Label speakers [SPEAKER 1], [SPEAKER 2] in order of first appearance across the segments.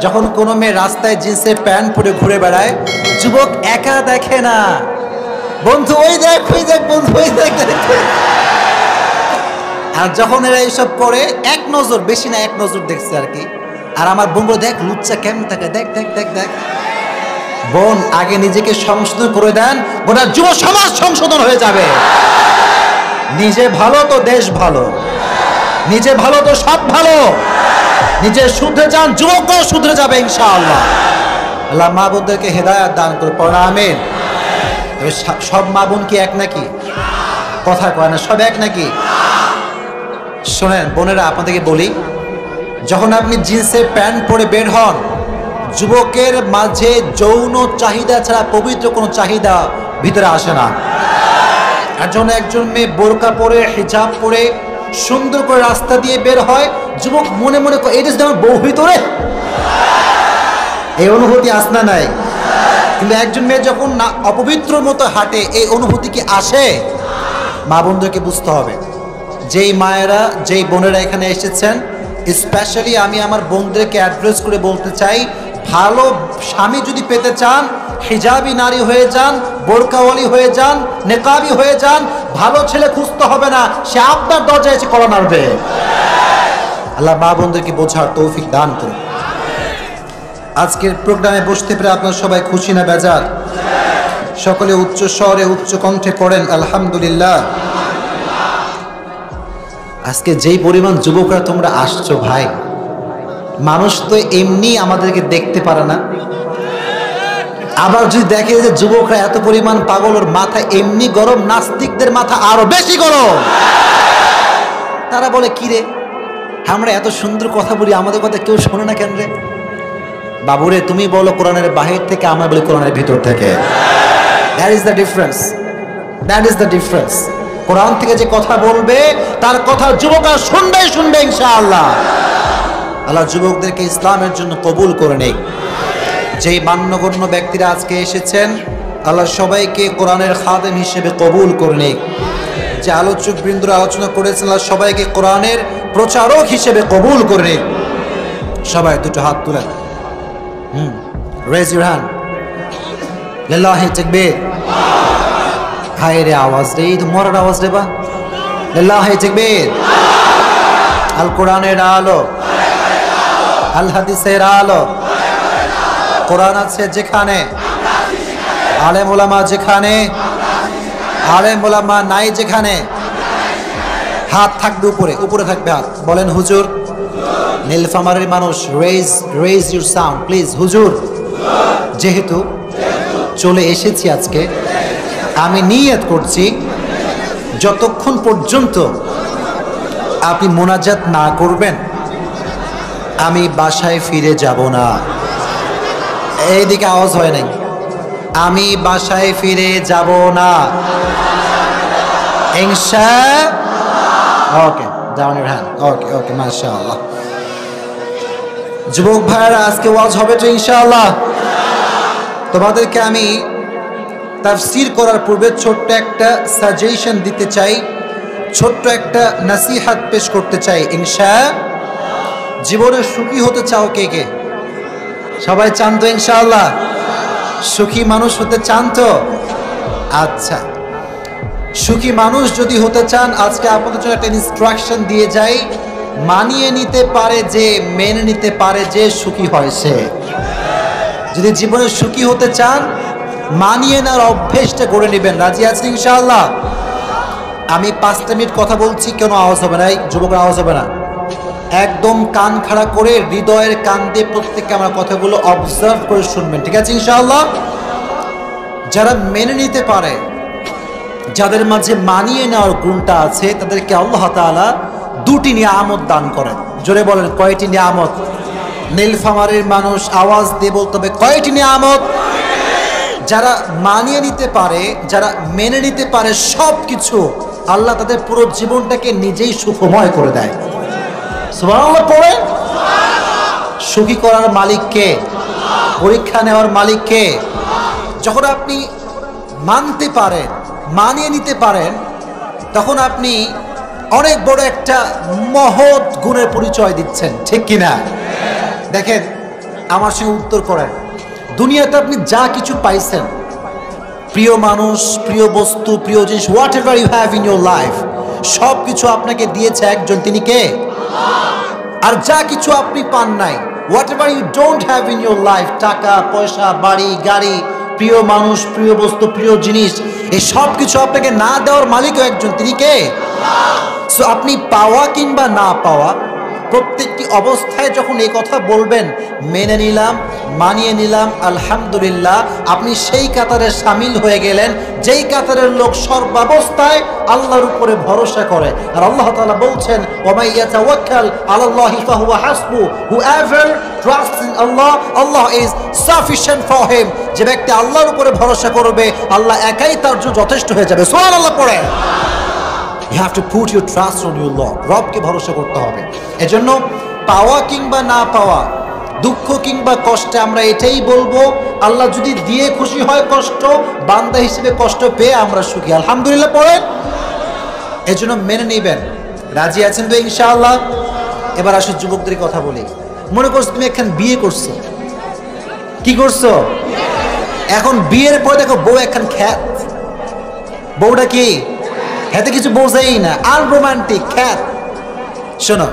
[SPEAKER 1] যখন কোনো মেয়ে রাস্তায় জিন্সের প্যান্ট পরে ঘুরে বেড়ায়, যুবক একা দেখে না, বন্ধু ওই দেখ বন্ধু ওই দেখ। আর যখন এরা এইসব করে এক নজর, বেশি না এক নজর দেখছে আর কি। আর আমার বন্ধু দেখ লুচ্চা কেমন থাকে, দেখ দেখ দেখ দেখ। বোন আগে নিজেকে সংশোধন করে দেন, গোটা যুব সমাজ সংশোধন হয়ে যাবে। নিজে ভালো তো দেশ ভালো, নিজে ভালো তো সব ভালো। নিজে শুধরে যান, যুবকরাও শুধরে যাবে ইনশাআল্লাহ। আল্লাহ মা বোনদেরকে হেদায়েত দান করে পড়া আমিন। সব মা বোন কি এক নাকি? কথা কয় না, সব এক নাকি? শোনেন বোনেরা, আপনাদেরকে বলি, যখন আপনি জিন্সের প্যান্ট পরে বের হন, যুবকের মাঝে যৌন চাহিদা ছাড়া পবিত্র কোনো চাহিদা ভিতরে আসে না। আর যখন একজন মেয়ে বোরকা পরে, হিজাব পরে সুন্দর করে রাস্তা দিয়ে বের হয়, যুবক মনে মনে এটা আমার বউ ভিতরে, এই অনুভূতি আসনা নাই। কিন্তু একজন মেয়ে যখন না অপবিত্র মতো হাঁটে, এই অনুভূতি কি আসে? মা বোনদেরকে বুঝতে হবে। যেই মায়েরা, যেই বোনেরা এখানে এসেছেন, স্পেশালি আমি আমার বোনদেরকে অ্যাড্রেস করে বলতে চাই, ভালো স্বামী যদি পেতে চান, হিজাবি নারী হয়ে যান, বোরকাওয়ালি হয়ে যান, নেকাবি হয়ে যান। ভালো ছেলে খুঁজতে হবে না, সে আপনার দরজায় এসে কড়া নাড়বে। আল্লাহ মা বোনদেরকে বোঝার তৌফিক দান করুন। আজকের প্রোগ্রামে বসতে পেরে আপনারা সবাই খুশি না বেজার? সকলে উচ্চ স্বরে উচ্চ কণ্ঠে পড়েন আলহামদুলিল্লাহ। আজকে যেই পরিমাণ যুবকরা তোমরা আসছো ভাই, মানুষ তো এমনি আমাদেরকে দেখতে পারে না, আবার যদি দেখে যে যুবকরা এত পরিমাণ পাগল, ওর মাথা এমনি গরম, নাস্তিকদের মাথা আরো বেশি গরম। তারা বলে কি রে, আমরা এত সুন্দর কথা বলি, আমাদের কথা কেউ শোনে না কেন রে? বাবুরে তুমি বলো কোরআনের বাহির থেকে, আমরা বলি কোরআনের ভিতর থেকে। That is the difference, that is the difference. Quran থেকে যে কথা বলবে, তার কথা যুবকরা শুনবে ইনশাআল্লাহ। আল্লাহ যুবকদেরকে ইসলামের জন্য কবুল করে নেই। যেই মান্যগণ্য ব্যক্তিরা আজকে এসেছেন, আল্লাহ সবাইকে কোরআনের খাদেম হিসেবে কবুল করে নেই। যে আলোচক বৃন্দরা আলোচনা করেছেন, আল্লাহ সবাইকে কোরআনের প্রচারক হিসেবে কবুল করে নেই। সবাই দুটো হাত তুলেন, রেজ ইউর হ্যান্ড। লিল্লাহি তাকবীর। হায় রে আওয়াজ রে, এই তো মরার আওয়াজ রে বা। লিল্লাহি তাকবীর। আল কোরআনের আলো, আল হাদিসের আলো। কোরআন আছে যেখানে, আলেম ওলামা যেখানে, আলেম ওলামা নাই যেখানে। হাত থাকবে উপরে, উপরে থাকবে হাত। বলেন হুজুর। নীলফামারীর মানুষ, রেজ ইউর সাউন্ড প্লিজ। হুজুর। যেহেতু চলে এসেছি আজকে, আমি নিয়ত করছি যতক্ষণ পর্যন্ত আপনি মোনাজাত না করবেন, আমি বাসায় ফিরে যাব না। এইদিকে আওয়াজ হয় নাই। আমি বাসায় ফিরে যাব না ইনশাআল্লাহ। ওকে, ডাউন ইউর হ্যান্ড। ওকে ওকে, মাশাআল্লাহ। যুবক ভাইরা, আজকে ওয়াজ হবে তো ইনশাআল্লাহ। তোমাদেরকে আমি তাফসীর করার পূর্বে ছোট্ট একটা সাজেশন দিতে চাই, ছোট্ট একটা নসিহত পেশ করতে চাই ইনশাআল্লাহ। জীবনে সুখী হতে চাও কে কে? সবাই চান তো ইনশাআল্লাহ? সুখী মানুষ হতে চান তো? আচ্ছা, সুখী মানুষ যদি হতে চান, আজকে আপনাদের জন্য একটা ইনস্ট্রাকশন দিয়ে যাই। মানিয়ে নিতে পারে যে, মেনে নিতে পারে যে, সুখী হয় সে। যদি জীবনে সুখী হতে চান, মানিয়ে নেওয়ার অভ্যেসটা গড়ে নেবেন। রাজি আছেন ইনশাআল্লাহ? আমি 5 মিনিট কথা বলছি, কেন আওয়াজ হবে না? যুবকরা আওয়াজ হবে না। একদম কান খাড়া করে, হৃদয়ের কান দিয়ে প্রত্যেককে আমার কথাগুলো অবজার্ভ করে শুনবেন, ঠিক আছে ইনশাআল্লাহ? যারা মেনে নিতে পারে, যাদের মাঝে মানিয়ে নেওয়ার গুণটা আছে, তাদেরকে আল্লাহ তাআলা 2টি নিয়ামত দান করেন। জোরে বলেন, কয়টি নিয়ামত? নীলফামারীর মানুষ আওয়াজ দিয়ে বলতে হবে, কয়টি নিয়ামত? যারা মানিয়ে নিতে পারে, যারা মেনে নিতে পারে সব কিছু, আল্লাহ তাদের পুরো জীবনটাকে নিজেই সুখময় করে দেয়। সুবহানাল্লাহ পড়ে। সুখী করার মালিক কে? পরীক্ষা নেওয়ার মালিক কে? যখন আপনি মানতে পারেন, মানিয়ে নিতে পারেন, তখন আপনি অনেক বড় একটা মহৎ গুণের পরিচয় দিচ্ছেন, ঠিক কিনা? দেখেন, আমার সঙ্গে উত্তর করেন, দুনিয়াতে আপনি যা কিছু পাইছেন, প্রিয় মানুষ, প্রিয় বস্তু, প্রিয় জিনিস, whatever you have in your life, সব কিছু আপনাকে দিয়েছে একজন, তিনি কে? আর যা কিছু আপনি পান নাই, whatever you don't have in your life, টাকা পয়সা, বাড়ি গাড়ি, প্রিয় মানুষ, প্রিয় বস্তু, প্রিয় জিনিস, এই সব কিছু আপনাকে না দেওয়ার মালিকও একজন, তিনি কে? সো আপনি পাওয়া কিংবা না পাওয়া প্রত্যেকটি অবস্থায় যখন এই কথা বলবেন, মেনে নিলাম, মানিয়ে নিলাম, আলহামদুলিল্লাহ, আপনি সেই কাতারে সামিল হয়ে গেলেন যেই কাতারের লোক সর্বাবস্থায় আল্লাহর উপরে ভরসা করে। আর আল্লাহ তাআলা বলছেন, ওয়া ইয়াতাওয়াক্কাল আলাল্লাহি ফাহুয়া হাসবু, whoever trusts in Allah, Allah is sufficient for him। যে ব্যক্তি আল্লাহর উপরে ভরসা করবে, আল্লাহ একাই তার জন্য যথেষ্ট হয়ে যাবে। সুবহানাল্লাহ পড়ে। You have to put your trust on your Lord। রবকে ভরসা করতে হবে। এজন্য পাওয়া কিংবা না পাওয়া, দুঃখ কিংবা কষ্টে আমরা এটাই বলবো, আল্লাহ যদি দিয়ে খুশি হয় কষ্ট, বান্দা হিসেবে কষ্ট পেয়ে আমরা সুখী, আলহামদুলিল্লাহ পড়েন। এজন্য মেনে নেবেন। রাজি আছেন তো ইনশাআল্লাহ? এবার আসো যুবকদের কথা বলি। মনে করছো তুমি এখন বিয়ে করছো, কি করছো? এখন বিয়ের পরে দেখো বউ এখন খ্যাত, বউটা কি? এতে কিছু বোঝাই না, আনরোমান্টিক, খ্যাত। শোনো,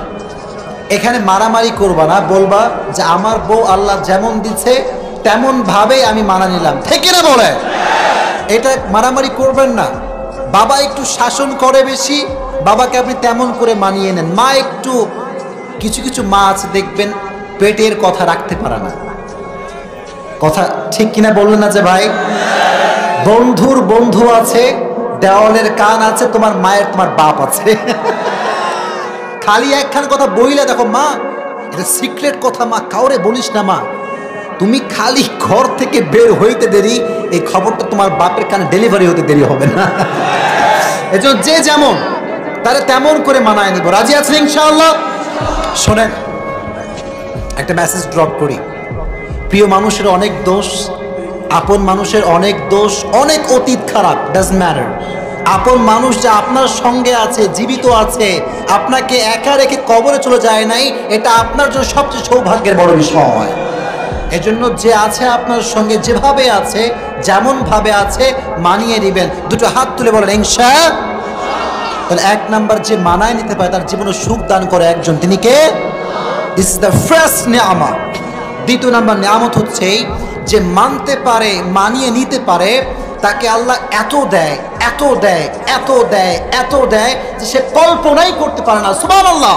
[SPEAKER 1] এখানে মারামারি করবা না, বলবা যে আমার বউ আল্লাহ যেমন দিচ্ছে তেমন ভাবে আমি মানা নিলাম, ঠিক না? বলে এটা মারামারি করবেন না। বাবা একটু শাসন করে বেশি, বাবাকে আপনি তেমন করে মানিয়ে নেন। মা একটু, কিছু কিছু মা আছে দেখবেন পেটের কথা রাখতে পারে না। কথা ঠিক কিনা বললেন না যে ভাই? বন্ধুর বন্ধু আছে, দেওয়ালের কান আছে, তোমার মায়ের তোমার বাপ আছে। খালি একখান কথা বইলে দেখো, মা এটা সিক্রেট কথা, মা কাউরে বলিস না, মা তুমি খালি ঘর থেকে বের হইতে দেরি, এই খবরটা তোমার বাপের কানে ডেলিভারি হতে দেরি হবে না। এজন্য যে যেমন তারে তেমন করে মানায় নিব। রাজি আছেন ইনশাআল্লাহ? শোনেন, একটা মেসেজ ড্রপ করি। প্রিয় মানুষের অনেক দোষ, আপন মানুষের অনেক দোষ, অনেক অতীত খারাপ, ডাজন্ট ম্যাটার। আপন মানুষ যা আপনার সঙ্গে আছে, জীবিত আছে, আপনাকে একা রেখে কবরে চলে যায় নাই, এটা আপনার জন্য সবচেয়ে সৌভাগ্যের বড় বিষয়। এজন্য যে আছে আপনার সঙ্গে, যেভাবে আছে, যেমন ভাবে আছে, মানিয়ে নেবেন। দুটো হাত তুলে বলেন ইনশাআল্লাহ। তাহলে এক নাম্বার, যে মানায় নিতে পারে তার জীবনে সুখ দান করে একজন, তিনি কে? দিস ইজ দ্য ফার্স্ট নিয়ামত। দ্বিতীয় নাম্বার নিয়ামত হচ্ছে যে মানতে পারে, মানিয়ে নিতে পারে, তাকে আল্লাহ এত দেয়, এত দেয়, এত দেয়, এত দেয় যে সে কল্পনাই করতে পারে না। সুবহানাল্লাহ।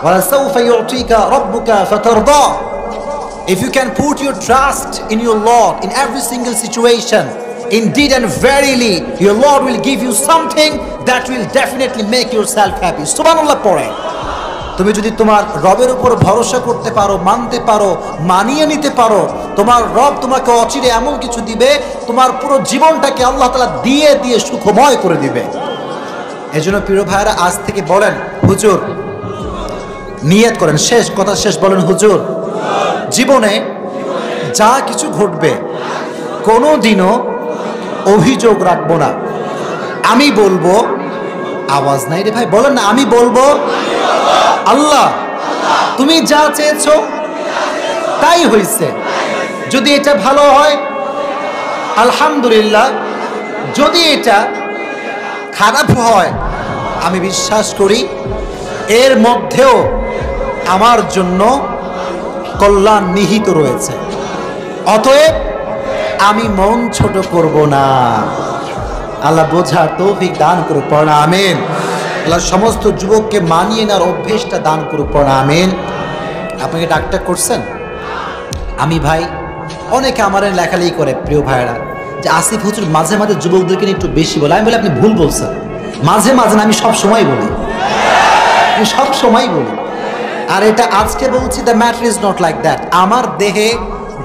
[SPEAKER 1] ওয়ালা সাউফা ইউতিকা রাব্বুকা ফাতারদা। If you can put your trust in your Lord in every single situation, indeed and verily your Lord will give you something that will definitely make yourself happy। সুবহানাল্লাহ পড়ে। তুমি যদি তোমার রবের উপর ভরসা করতে পারো, মানতে পারো, মানিয়ে নিতে পারো, তোমার রব তোমাকে অচিরে এমন কিছু দিবে, তোমার পুরো জীবনটাকে আল্লাহ তাআলা দিয়ে দিয়ে সুখময় করে দিবে। এজন্য প্রিয় ভাইরা, আজ থেকে বলেন, হুজুর, নিয়ত করেন, শেষ কথা শেষ, বলেন হুজুর, জীবনে যা কিছু ঘটবে কোনো দিনও অভিযোগ রাখবো না। আমি বলবো, আওয়াজ নাই রে ভাই, বলেন না, আমি বলবো, আল্লাহ তুমি যা চেয়েছো তাই হয়েছে, যদি এটা ভালো হয় আলহামদুলিল্লাহ, যদি এটা খারাপ হয় আমি বিশ্বাস করি এর মধ্যেও আমার জন্য কল্যাণ নিহিত রয়েছে। অতএব আমি মন ছোট করব না। আল্লাহ বোঝার তৌফিক দান করুক, পড়া আমিন। আল্লাহ সমস্ত যুবককে মানিয়ে নেওয়ার অভ্যেসটা দান করুক, পড়া আমিন। আপনাকে ডাক্তার করছেন, আমি ভাই, অনেকে আমার লেখালেখি করে প্রিয় ভাইরা, যে আসিফ হুজুর মাঝে মাঝে যুবকদেরকে নিয়ে একটু বেশি বলে। আমি বলি আপনি ভুল বলছেন, মাঝে মাঝে না, আমি সব সময় বলি, আমি সব সময় বলি। আর এটা আজকে বলছি, the matter is not like that. আমার দেহে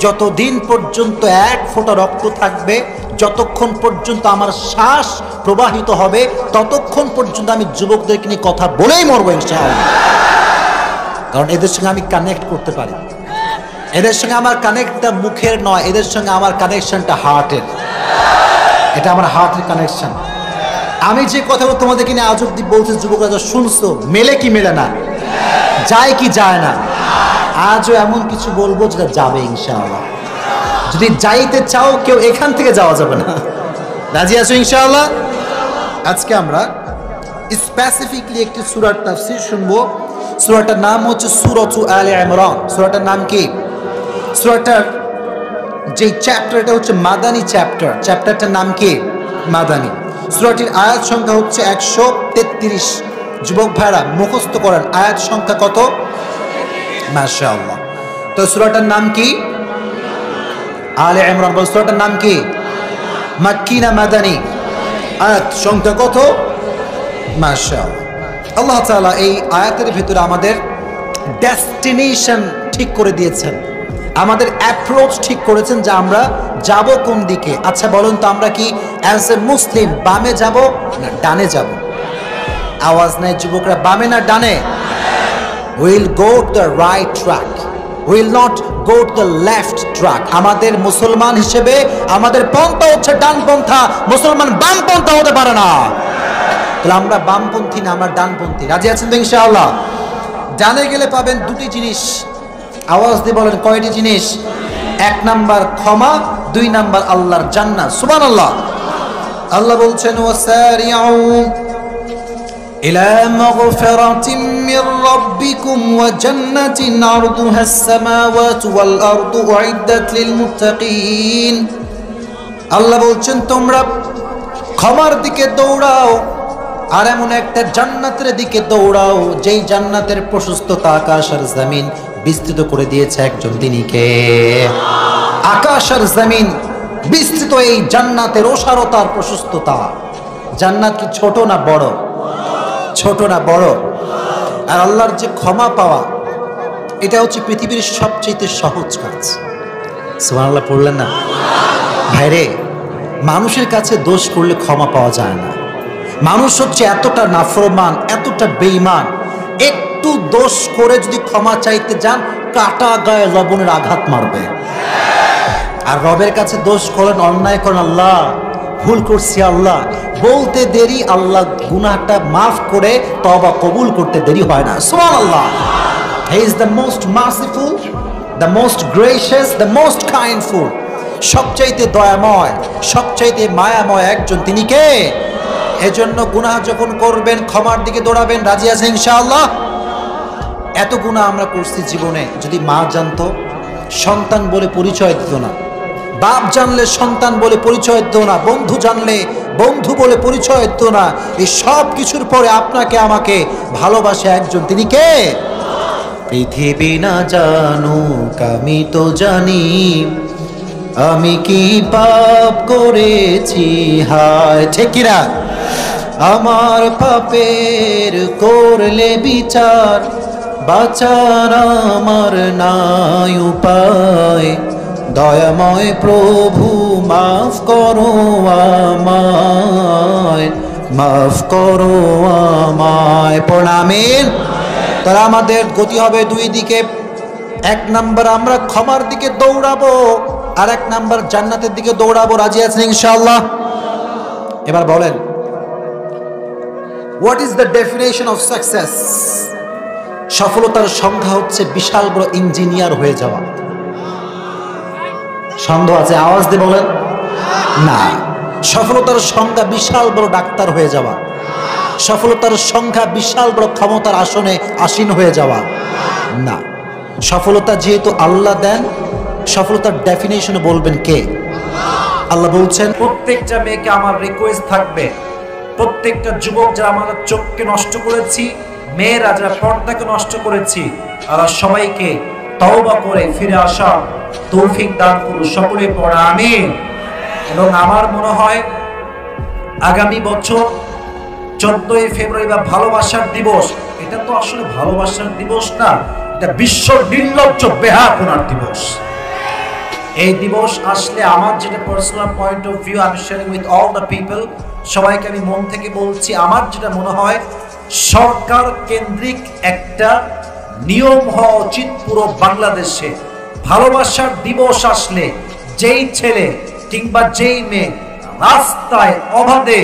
[SPEAKER 1] যতদিন পর্যন্ত এক ফোঁটা রক্ত থাকবে, যতক্ষণ পর্যন্ত আমার শ্বাস প্রবাহিত হবে, ততক্ষণ পর্যন্ত আমি যুবকদেরকে নিয়ে কথা বলেই মরবো ইনশাআল্লাহ। কারণ এদের সঙ্গে আমি কানেক্ট করতে পারি। এদের সঙ্গে আমার কানেক্টটা মুখের নয়, এদের সঙ্গে আমার কানেকশনটা হার্টের। এটা আমার হার্টের কানেকশন। আমি যে কথাগুলো তোমাদেরকে নিয়ে আজ অব্দি বলছি, যুবকরা যা শুনছো, মেলে কি মেলে না, যায় কি যায় না, আজও এমন কিছু বলবো যেটা যাবে ইনশাআল্লাহ। যদি যাইতে চাও কেউ এখান থেকে যাওয়া যাবে না। রাজি আছো ইনশাআল্লাহ? আজকে আমরা স্পেসিফিকলি একটি সূরার তাফসীর শুনবো। সূরাটার নাম হচ্ছে সূরাতু আলে ইমরান। সূরাটার নাম কি? সূরাটার যে চ্যাপ্টার, এটা হচ্ছে মাদানী চ্যাপ্টার। চ্যাপ্টারটার নাম কি? মাদানী। সূরাটির আয়াত সংখ্যা হচ্ছে 133। যুবক ভাইরা মুখস্থ করেন আয়াত সংখ্যা কত? মাশাআল্লাহ। তো সূরাটার নাম কি? আলে ইমরান। বল, সূরাটার নাম কি? মাক্কি না মাদানী? আয়াত সংখ্যা কত? মাশাআল্লাহ। আল্লাহ তাআলা এই আয়াতের ভিতরে আমাদের ডেস্টিনেশন ঠিক করে দিয়েছেন, আমাদের অ্যাপ্রোচ ঠিক করেছেন যে আমরা যাব কোন দিকে। আচ্ছা বলুন তো, আমরা কি অ্যাজ এ মুসলিম বামে যাব না ডানে যাব? আওয়াজ নাই যুবকরা, বামে না ডানে? Will go to the right track, will not go to the left track. আমাদের মুসলমান হিসেবে আমাদের পন্থা হচ্ছে ডান পন্থা, মুসলমান বাম পন্থা হতে পারে না। তাহলে আমরা বামপন্থী না, আমরা ডানপন্থী। রাজি আছেন তো ইনশাআল্লাহ? ডানে গেলে পাবেন দুটি জিনিস। আওয়াজ দিয়ে বলেন কয়টি জিনিস? 1 নাম্বার ক্ষমা, 2 নাম্বার আল্লাহর জান্নাত। সুবহানাল্লাহ। আল্লাহ বলছেন ওয়াসারিউ ইলা মাগফিরাতিন মির রাব্বিকুম ওয়া জান্নাতিন আরদুহাস সামাওয়াতু ওয়াল আরদু উইদ্দাত লিল মুত্তাকিন। আল্লাহ বলছেন তোমরা ক্ষমার দিকে দৌড়াও আর এমন একটা জান্নাতের দিকে দৌড়াও যেই জান্নাতের প্রশস্ততা আকাশ আর জমিন বিস্তৃত করে দিয়েছে একজন, তিনি কে? আকাশ আর জমিন বিস্তৃত এই জান্নাতের ওসারতার প্রশস্ততা। জান্নাত কি ছোট না বড়? ছোট না বড়? আর আল্লাহর যে ক্ষমা পাওয়া, এটা হচ্ছে পৃথিবীর সবচেয়ে সহজ কাজ। সুবহানাল্লাহ পড়লেন না ভাইরে? মানুষের কাছে দোষ করলে ক্ষমা পাওয়া যায় না। মানুষ হচ্ছে এতটা নাফরমান, এতটা বেঈমান, একটু দোষ করে যদি ক্ষমা চাইতে যান কাটা গায়ে লবণের আঘাত মারবে। আর রবের কাছে দোষ করেন, অন্যায় করেন, আল্লাহ ভুল করছি আল্লাহ বলতে দেরি, আল্লাহ গুনাহটা মাফ করে তওবা কবুল করতে দেরি হয় না। সুবহানাল্লাহ। He is the most merciful, the most gracious, the most kindful. সবচাইতে দয়াময়, সবচাইতে মায়াময় একজন, তিনি কে? এজন্য গুনাহ যখন করবেন ক্ষমার দিকে দৌড়াবেন। রাজি আছেন ইনশাআল্লাহ? এত গুনাহ আমরা করছি জীবনে, যদি মা জানতো সন্তান বলে পরিচয় দিত না, বাপ জানলে সন্তান বলে পরিচয় দিত না, বন্ধু জানলে বন্ধু বলে পরিচয় দিত না। এই সব কিছুর পরে আপনাকে আমাকে ভালোবাসে একজন, তিনি কে? পৃথিবী না জানুক আমি তো জানি, আমি কি পাপ করেছি হায়, ঠিক কিনা? আমার পাপের করলে বিচার, বাঁচার আমার নাই উপায়। দয়াময় প্রভু মাফ করো আমায়, মাফ করো আমায়। প্রণামেন। তারা আমাদের গতি হবে 2 দিকে। 1 নাম্বার আমরা ক্ষমার দিকে দৌড়াবো, আর 1 নাম্বার জান্নাতের দিকে দৌড়াবো। রাজি আছেন ইনশাআল্লাহ? এবার বলেন, what is the definition of success? সফলতার সংজ্ঞা হচ্ছে বিশাল বড় ইঞ্জিনিয়ার হয়ে যাওয়া। সন্দেহ আছে? আওয়াজ দিয়ে বলেন না। সফলতার সংজ্ঞা বিশাল বড় ডাক্তার হয়ে যাওয়া। সফলতার সংখ্যা বিশাল বড় ক্ষমতার আসনে আসীন হয়ে যাওয়া না। সফলতা যেহেতু আল্লাহ দেন, সফলতার ডেফিনেশন বলবেন কে? আল্লাহ বলছেন, প্রত্যেকটা মেয়েকে আমার রিকোয়েস্ট থাকবে, প্রত্যেকটা যুবক যারা আমাদের চোখকে নষ্ট করেছি, মেয়েরা যারা পর্দাকে নষ্ট করেছি, আল্লাহ সবাইকে তওবা করে ফিরে আসা তৌফিক দান করুন। সকলে পড়া আমিন। এবং আমার মনে হয় আগামী বছর 14ই ফেব্রুয়ারি বা ভালোবাসার দিবস, এটা তো আসলে ভালোবাসার দিবস না, এটা বিশ্ব নির্লজ্জ বেহায়াপনার দিবস। এই দিবস আসলে আমার যেটা পার্সোনাল পয়েন্ট অফ ভিউ, আমি sharing with all the people, সবাইকে আমি মন থেকে বলছি, আমার যেটা মনে হয় সরকার কেন্দ্রিক একটা নিয়ম হওয়া উচিত পুরো বাংলাদেশে। ভালোবাসার দিবস আসলে যেই ছেলে কিংবা যেই মেয়ে রাস্তায় অবাধে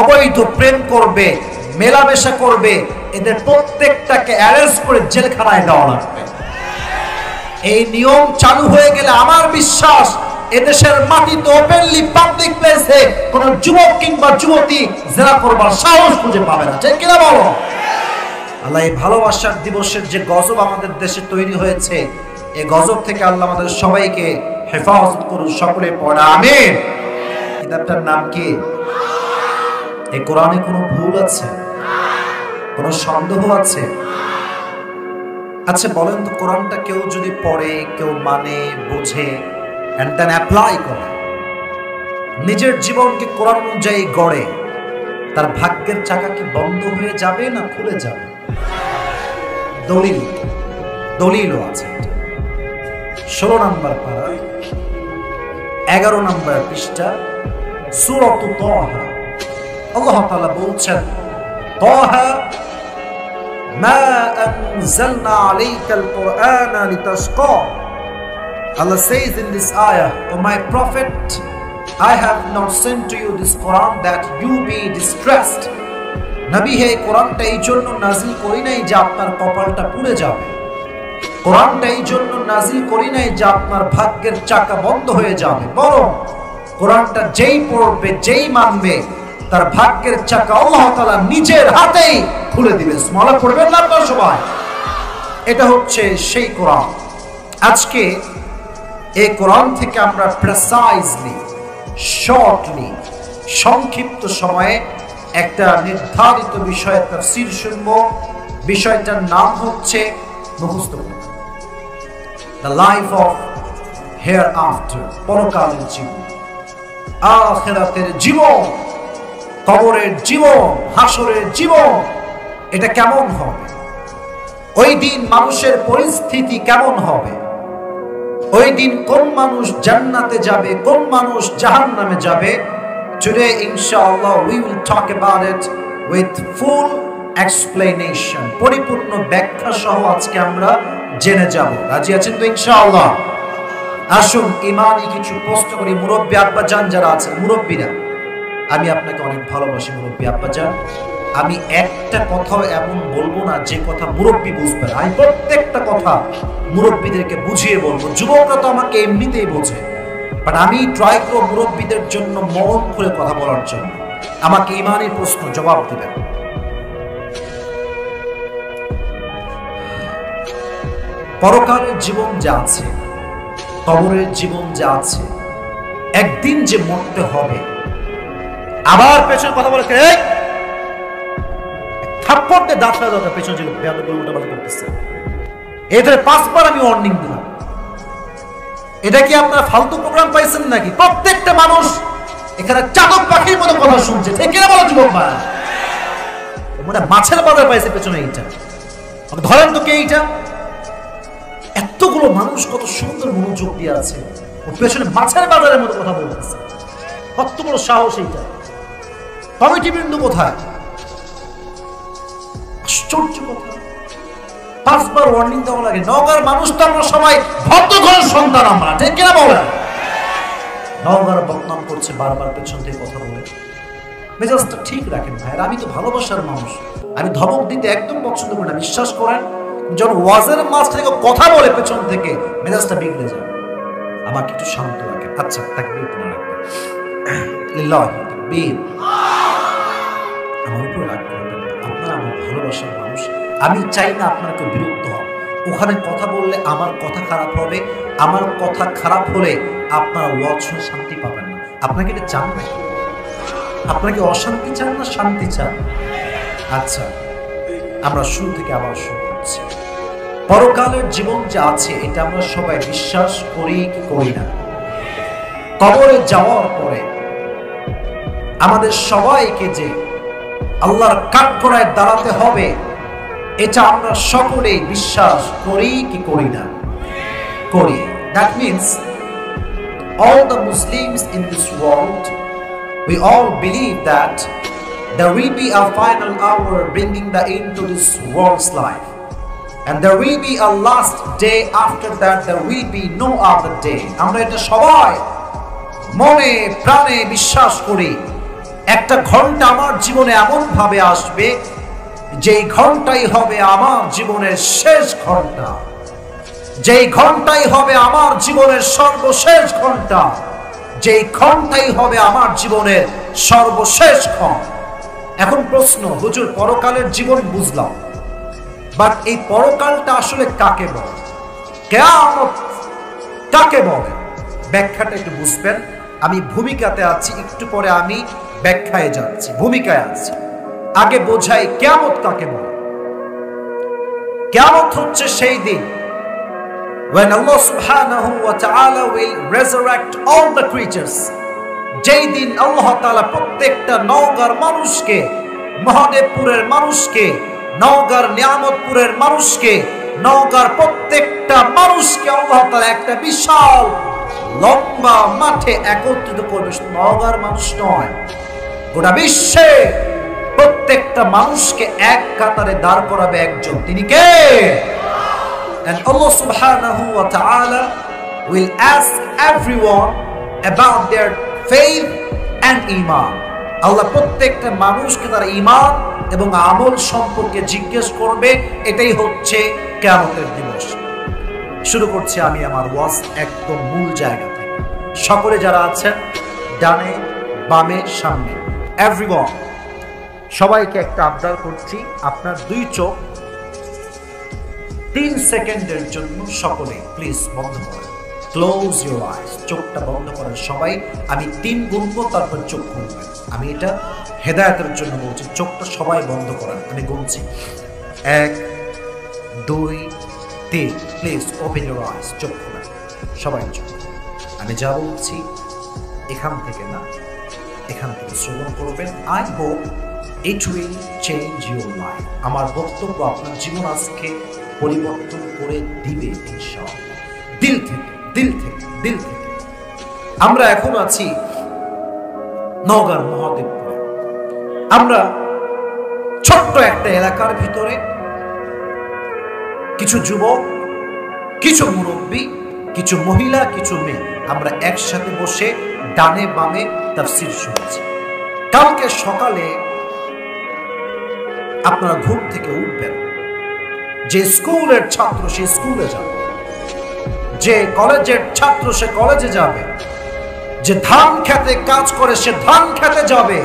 [SPEAKER 1] অবৈধ প্রেম করবে, মেলামেশা করবে, এদের প্রত্যেকটাকে অ্যারেস্ট করে জেলখানায় দেওয়া লাগবে। এই নিয়ম চালু হয়ে গেলে আমার বিশ্বাস এদেশের মাটিতে ওপেনলি পাবলিক প্লেসে কোন যুবক কিংবা যুবতী জেনা করবার সাহস খুঁজে পাবে না, ঠিক কিনা বলো? আল্লাহ এই ভালোবাসার দিবসের যে গজব আমাদের দেশে তৈরি হয়েছে, এই গজব থেকে আল্লাহ আমাদের সবাইকে হেফাজত করুন, সকলে পড়া আমিন। কিতাবটার নাম কি? এই কোরআনে কোনো ভুল আছে? কোনো সন্দেহ আছে? আচ্ছা বলেন তো, কোরআনটা কেউ যদি পড়ে, কেউ মানে, বোঝে and then apply করে, নিজের জীবনকে কোরআন অনুযায়ী গড়ে, তার ভাগ্যের চাকা কি বন্ধ হয়ে যাবে না খুলে যাবে? দলিলও আছে। 16 নম্বর পারা 11 নম্বর পৃষ্ঠা সূরাত তাহা, আল্লাহ তাআলা বলছেন, তাহা মা আনজালনা আলাইকাল কুরআনা লিতাশকা। Allah says in this ayah, O my prophet, I have not sent to you this Quran that you be distressed. নবী হে, কোরআনটা এই জন্য নাজিল করি নাই যে আপনার কপালটা পুড়ে যাবে, কোরআনটা এই জন্য নাজিল করি নাই যে আপনার ভাগ্যের চাকা বন্ধ হয়ে যাবে, বরং কোরআনটা যেই পড়বে, যেই মানবে, তার ভাগ্যের চাকা আল্লাহ তাআলা নিজের হাতেই খুলে দিবে। সুবহানাল্লাহ পড়বেন না আপনারা সবাই? এটা হচ্ছে সেই কোরআন। আজকে এই কোরআন থেকে আমরা প্রেসাইজলি, শর্টলি, সংক্ষিপ্ত সময়ে একটা নির্ধারিত বিষয়ের তাফসীর শুনব। বিষয়টার নাম হচ্ছে মুখস্থ করা, the life of hair after, পরকালের জীবন, আখিরাতের জীবন, কবরের জীবন, হাসরের জীবন। এটা কেমন হবে? ওই দিন মানুষের পরিস্থিতি কেমন হবে? ওই দিন কোন মানুষ জান্নাতে যাবে, কোন মানুষ জাহান্নামে যাবে? Today inshallah we will talk about it with full explanation, পরিপূর্ণ ব্যাখ্যা সহ আজকে আমরা জেনে যাব। রাজি আছেন তো ইনশাআল্লাহ? আসুন ইমানি কিছু প্রশ্ন করি। মুরব্বী আব্বাজান যারা আছেন, মুরব্বীরা, আমি আপনাকে অনেক ভালোবাসি মুরব্বী আব্বাজান। আমি একটা কথাও এমন বলবো না যে কথা মুরব্বী বুঝবেন। আমি প্রত্যেকটা কথা মুরব্বীদেরকে বুঝিয়ে বলবো। যুবকরা তো আমাকে এমনিতেই বোঝে, বাট আমি ট্রাই করব মুরব্বীদের জন্য মন খুলে কথা বলার জন্য। আমাকে ইমানের প্রশ্ন জবাব দিবেন। পরকালের জীবন যা আছে, কবরের জীবন যা আছে, একদিন যে মরতে হবে। আবার পেছনে কথা বলে থাপ্পড় দিয়ে দাঁত ফেলা দরকার, পেছনে যে উল্টাপাল্টা করতেছে। এদের 5 বার আমি ওয়ার্নিং দিলাম। এটা কি আপনারা ফালতু প্রোগ্রাম পাইছেন নাকি? প্রত্যেকটা মানুষ এখানে চাতক পাখির মতো কথা শুনছে, ঠিক কিনা বলো যুবক ভাই? মানে মাছের বাজার পাইছে পেছনে। এইটা ধরেন তো কে? এইটা এতগুলো মানুষ কত সুন্দর মনোযোগ দিয়ে আছে, ওর পেছনে মাছের বাজারের মতো কথা বলতেছে। কত বড় সাহস এইটা! কমিটি বিন্দু কোথায়? আশ্চর্য কথা। 5 বার ওয়ার্নিং দেওয়া লাগে। নওগাঁর মানুষ তো আমরা সবাই ভদ্র ঘরের সন্তান, আমরা ঠিক কিনা বলেন? নওগাঁর বদনাম করছে বারবার, পেছন থেকে কথা বলে। মেজাজটা ঠিক রাখেন ভাই। আমি তো ভালোবাসার মানুষ, আমি ধমক দিতে একদম পছন্দ করি না। বিশ্বাস করেন, যখন ওয়াজের মাঝ থেকে কথা বলে পেছন থেকে, মেজাজটা বিগড়ে যায়। আমাকে একটু শান্ত রাখেন। আচ্ছা, তাকবীর না রাখবেন, লিল্লাহি তাকবীর। আমার উপর রাগ করবেন না, আপনারা আমার ভালোবাসার মানুষ। আমি চাই না আপনারা কেউ বিরক্ত হন। ওখানে কথা বললে আমার কথা খারাপ হবে, আমার কথা খারাপ হলে আপনারা ওয়াজ শুনে শান্তি পাবেন না। আপনাকে এটা চান না? আপনাকে অশান্তি চান না শান্তি চান? আচ্ছা, আমরা শুরু থেকে আবার শুরু করছি। পরকালের জীবন যা আছে, এটা আমরা সবাই বিশ্বাস করি কি করি না? কবরে যাওয়ার পরে আমাদের সবাইকে যে আল্লাহর কাঠগড়ায় দাঁড়াতে হবে, এটা আমরা সকলেই বিশ্বাস করি কি করি না? করি। That means all the Muslims in this world, we all believe that there will be a final hour bringing the end to this world's life, and there will be a last day. After that there will be no other day. আমরা এটা সবাই মনে প্রাণে বিশ্বাস করি। একটা ঘন্টা আমার জীবনে এমন ভাবে আসবে, যেই ঘন্টাই হবে আমার জীবনের শেষ ঘন্টা,
[SPEAKER 2] যেই ঘন্টাই হবে আমার জীবনের সর্বশেষ ঘন্টা, যেই ঘন্টাই হবে আমার জীবনের সর্বশেষ ক্ষণ। এখন প্রশ্ন, হুজুর পরকালের জীবন বুঝলাম, বাট এই পরকালটা আসলে কাকে বলে, কিয়ামত কাকে বলে? ব্যাখ্যাটা একটু বুঝবেন। আমি ভূমিকাতে আছি, একটু পরে আমি ব্যাখ্যায় যাচ্ছি, ভূমিকায় আছি। আগে বোঝাই কিয়ামত কাকে বলে। কিয়ামত হচ্ছে সেই দিন when Allah subhanahu wa ta'ala will resurrect all the creatures, যেই দিন আল্লাহ তাআলা প্রত্যেকটা নওগাঁর মানুষকে, মহাদেবপুরের মানুষকে, নওগাঁর নিয়ামতপুরের মানুষকে, নওগাঁর প্রত্যেকটা মানুষকে আল্লাহ তাআলা একটা বিশাল লম্বা মাঠে একত্রিত করবে। নওগাঁর মানুষ নয়, গোটা বিশ্বে প্রত্যেকটা মানুষকে এক কাতারে দাঁড় করাবে একজন, তিনি কে? And Allah subhanahu wa ta'ala will ask everyone about their faith and iman. আল্লাহ প্রত্যেকটা মানুষকে তার ঈমান এবং আমল সম্পর্কে জিজ্ঞেস করবে। এটাই হচ্ছে কিয়ামতের দিবস। শুরু করছি আমি আমার ওয়াজ একদম মূল জায়গা থেকে। সকলে যারা আছেন ডানে বামে সামনে, এভরিওয়ান, সবাইকে একটা আবদার করছি, আপনার দুই চোখ 3 সেকেন্ডের জন্য সকলে প্লিজ বন্ধ করেন। ক্লোজ ইউর আইস, চোখটা বন্ধ করেন সবাই। আমি 3 গুনবো, তারপর চোখ খুলবেন। আমি এটা হেদায়েতের জন্য বলছি, চোখটা সবাই বন্ধ করেন। আমি গুনছি 1 2 3, প্লিজ ওপেন ইউর আইস, চোখ খুলেন সবাই চোখ। আমি যা বলছি এখান থেকে না, এখান থেকে শ্রবণ করবেন। I hope it will change your life. আমার বক্তব্য আপনার জীবন আজকে পরিবর্তন করে দিবে ইনশাআল্লাহ। দিল থেকে, দিল থেকে, দিল থেকে। আমরা এখন আছি নওগাঁর মহাদেবপুরে। আমরা ছোট্ট একটা এলাকার ভিতরে কিছু যুবক, কিছু মুরব্বী, কিছু মহিলা, কিছু মেয়ে, আমরা একসাথে বসে ডানে বামে তাফসীর শুনছি। কালকে সকালে আপনারা ঘুম থেকে উঠবেন, যে স্কুলের ছাত্র সে স্কুলে যাবে, যে কলেজের ছাত্র সে কলেজে যাবে, যে ধান খেতে কাজ করে সে ধান খেতে যাবে।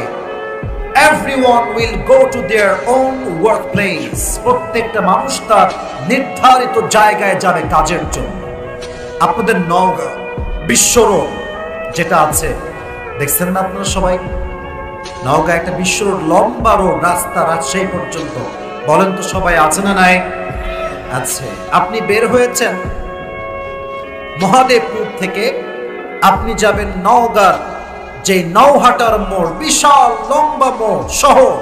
[SPEAKER 2] Everyone will go to their own workplace. প্রত্যেকটা মানুষ তার নির্ধারিত জায়গায় যাবে কাজের জন্য। আপনাদের নওগাঁ বিশ্ব রোড যেটা আছে, দেখছেন না আপনারা সবাই? নওগাঁ একটা বিশ্ব রোড, লম্বা রোড, রাস্তা রাজশাহী পর্যন্ত। বলেন তো সবাই আছে না নাই? আছে। আপনি বের হয়েছেন মহাদেবপুর থেকে, আপনি যাবেন নওগাঁর যে নওহাটার মোড়, বিশাল লম্বা মোড় শহর,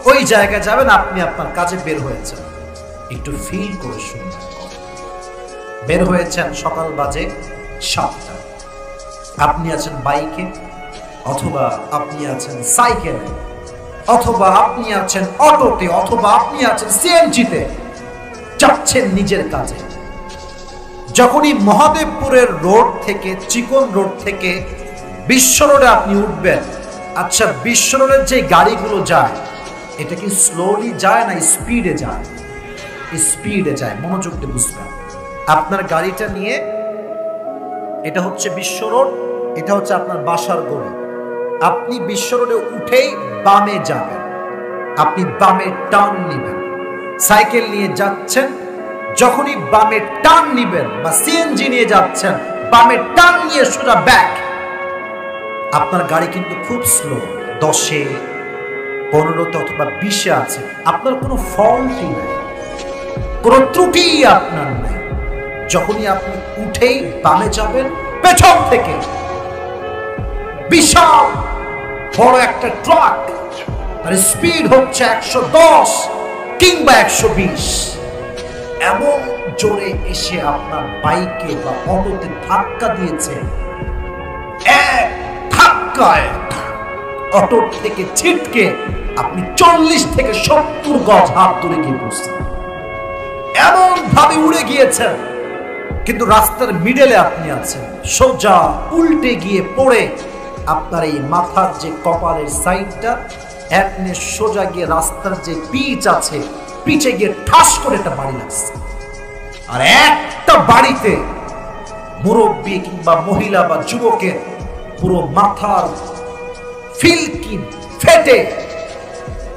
[SPEAKER 2] ওই জায়গায় যাবেন। আপনি আপনার কাজে বের হয়েছেন, একটু ফিল করে শুনবেন। বের হয়েছেন সকাল বাজে 7টা। আপনি আছেন বাইকে, অথবা আপনি আছেন সাইকেলে, অথবা আপনি আছেন অটোতে, অথবা আপনি আছেন সিএনজিতে, যাচ্ছেন নিজের কাজে। যখনই মহাদেবপুরের রোড থেকে, চিকন রোড থেকে বিশ্ব রোডে আপনি উঠবেন, আচ্ছা বিশ্ব রোডের যে গাড়িগুলো যায়, এটা কি স্লোলি যায় না স্পিডে যায়? স্পিডে যায়। মনোযোগ দিয়ে বুঝবেন। আপনার গাড়িটা নিয়ে, এটা হচ্ছে বিশ্ব রোড, এটা হচ্ছে আপনার বাসার গলি। আপনি বিশ্ব রোডে উঠেই বামে যাবেন, আপনি বামে টার্ন নেবেন। সাইকেল নিয়ে যাচ্ছেন, যখনই বামে টার্ন নেবেন, বা সিএনজি নিয়ে যাচ্ছেন, বামে টার্ন নিয়ে সোজা ব্যাক। আপনার গাড়ি কিন্তু খুব স্লো, 10-এ 15-তে অথবা 20-এ আছে। আপনার কোনো ফল্টই নাই, কোনো ত্রুটি আপনার নাই। যখনই আপনি উঠেই বামে যাবেন, পেছন থেকে বিশাল বড় একটা ট্রাক, তার স্পিড হচ্ছে 110 কিংবা 120, এমন জোরে এসে আপনার বাইকে বা অটোতে ধাক্কা দিয়েছে। এক ধাক্কায় অটো থেকে ছিটকে আপনি 40 থেকে 70 গজ হাত দূরে গিয়ে পড়ছেন। এমন ভাবে উড়ে গিয়েছেন, কিন্তু রাস্তার মিডলে আপনি আছেন। সোজা উল্টে গিয়ে পড়ে আপনার এই মাথার যে কপালের সাইডটা, আপনি সোজা গিয়ে রাস্তার যে পিচ আছে, পিচে গিয়ে ঠাস করে একটা বাড়ি লাগছে। আর একটা বাড়িতে মুরব্বী কিংবা মহিলা বা যুবকের পুরো মাথার ফিলকি ফেটে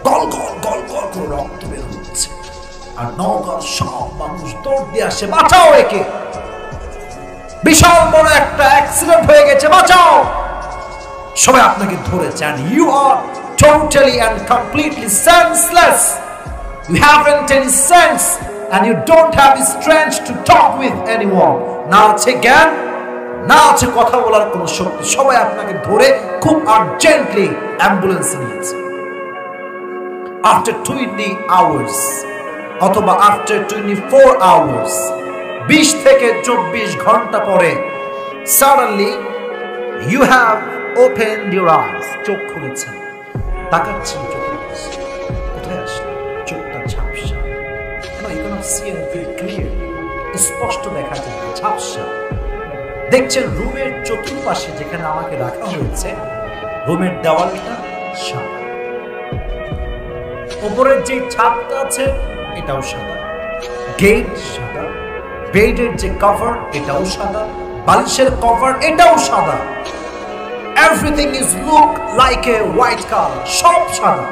[SPEAKER 2] গল গল গল গল করে রক্ত বের হচ্ছে, আর নওগাঁর সব মানুষ দৌড় দিয়ে আসে, বাঁচাও একে, বিশাল বড় একটা অ্যাক্সিডেন্ট হয়ে গেছে, বাঁচাও। সবাই আপনাকে ধরেছে, and you are totally and completely senseless. You haven't any sense and you don't have the strength to talk with anyone. না আছে জ্ঞান, না আছে কথা বলার কোনো শক্তি। সবাই আপনাকে ধরে খুব আর্জেন্টলি অ্যাম্বুলেন্সে নিয়েছে। After 20 hours অথবা after 24 hours, 20 থেকে 24 ঘন্টা পরে suddenly you have opened your eyes, চোখ খুলেছেন, তাকাচ্ছেন চোখে, কোথায় আসলে চোখটা ঝাপসা, you cannot see anything clear, স্পষ্ট দেখা যায় না, ঝাপসা। দেখছেন রুমের চতুর্পাশে যেখানে আমাকে রাখা হয়েছে, রুমের দেওয়ালটা সাদা, উপরের যে ছাদটা আছে এটাও সাদা, গেট সাদা, বেডের যে কভার এটাও সাদা, বালিশের কভার এটাও সাদা। Everything is look like a white car, সব সাদা।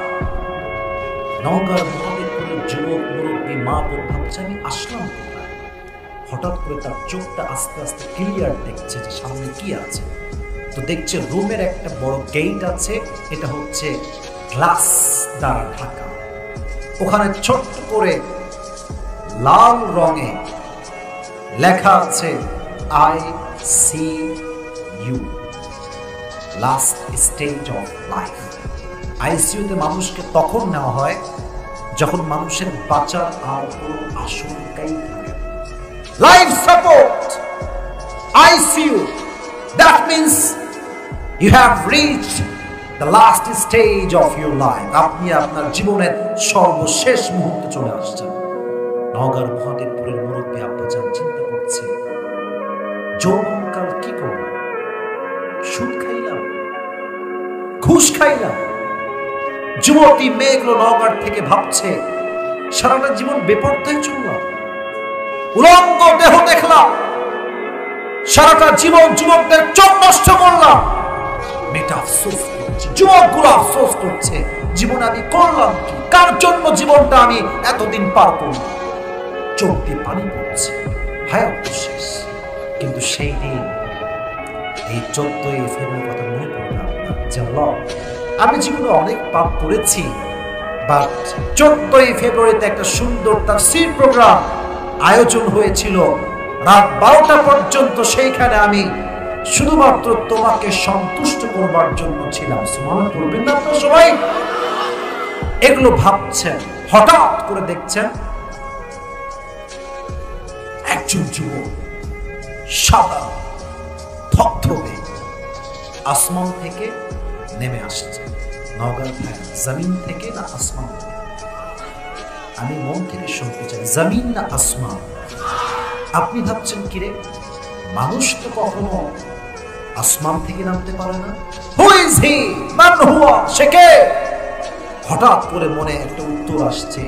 [SPEAKER 2] নওগাঁর মহাদেবপুরের যুবক মুরব্বী মা বোন ভাবছে আমি আসলাম কোথায়। হঠাৎ করে তার চোখটা আস্তে আস্তে ক্লিয়ার দেখছে যে সামনে কি আছে। তো দেখছে রুমের একটা বড় গেট আছে, এটা হচ্ছে গ্লাস দ্বারা ঢাকা। ওখানে ছোট্ট করে লাল রঙে লেখা আছে ICU, last stage of life. আইসিইউতে মানুষকে তখন নেওয়া হয় যখন মানুষের বাঁচার আর কোনো আশঙ্কাই থাকে। Life support ICU, that means you have reached the last stage of your life. আপনি আপনার জীবনের সর্বশেষ মুহূর্তে চলে আসছেন। নওগাঁর মহাদেবপুরের মুরব্বী আব্বাজান চিন্তা করছে, যৌবনকাল কি করলাম, সুদ খাইলাম, ঘুষ খাইলাম। যুবতী মেয়েগুলো নওগাঁর থেকে ভাবছে সারাটা জীবন বেপরদায় চললাম, উলঙ্গ দেহ দেখলাম, সারাটা জীবন যুবকদের চোখ নষ্ট করলাম। মেয়েটা আফসোস করছে, যুবকগুলো আফসোস করছে, জীবন আমি করলাম কি, কার জন্য জীবনটা আমি এতদিন পার করলাম। চোখ দিয়ে পানি পড়ছে, হায়াত শেষ। কিন্তু সেই দিন এই 14ই ফেব্রুয়ারি কথা মনে পড়ল যে আল্লাহ, আমি জীবনে অনেক পাপ করেছি, বাট 14ই ফেব্রুয়ারিতে একটা সুন্দর তাফসীর প্রোগ্রাম আয়োজন হয়েছিল রাত 12টা পর্যন্ত। সেইখানে আমি শুধুমাত্র তোমাকে সন্তুষ্ট করবার জন্য ছিলাম। সুবহানাল্লাহ বলবেন না আপনারা সবাই? এগুলো ভাবছেন, হঠাৎ করে দেখছেন একজন যুবক সাদা ধবধবে আসমান থেকে নেমে আসছে। নওগাঁর ভাই, জমিন থেকে না আসমান থেকে? আমি মন থেকে শুনতে চাই, জমিন না আসমান? আপনি ভাবছেন কিরে, মানুষ তো কখনো আসমান থেকে নামতে পারে না। হু ইজ হি, মান হুয়া, সে কে? হঠাৎ করে মনে একটা উত্তর আসছে,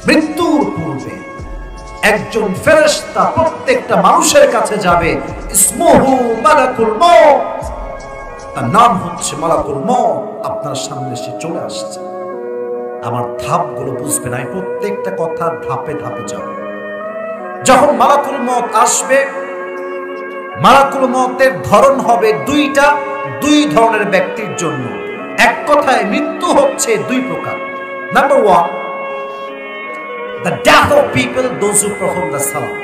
[SPEAKER 2] মৃত্যুর পূর্বে একজন ফেরেশতা প্রত্যেকটা মানুষের কাছে যাবে, ইসমুহু মালাকুল মউত, তার নাম হচ্ছে মালাকুল মউত। আপনার সামনে সে চলে আসছে। আমার ধাপগুলো বুঝবে না, প্রত্যেকটা কথা ধাপে ধাপে যাও। যখন মালাকুল মউত আসবে, মালাকুল মউতের ধরন হবে দুইটা, দুই ধরনের ব্যক্তির জন্য। এক কথায় মৃত্যু হচ্ছে দুই প্রকার। Number 1, the death of people, those who perform the salah,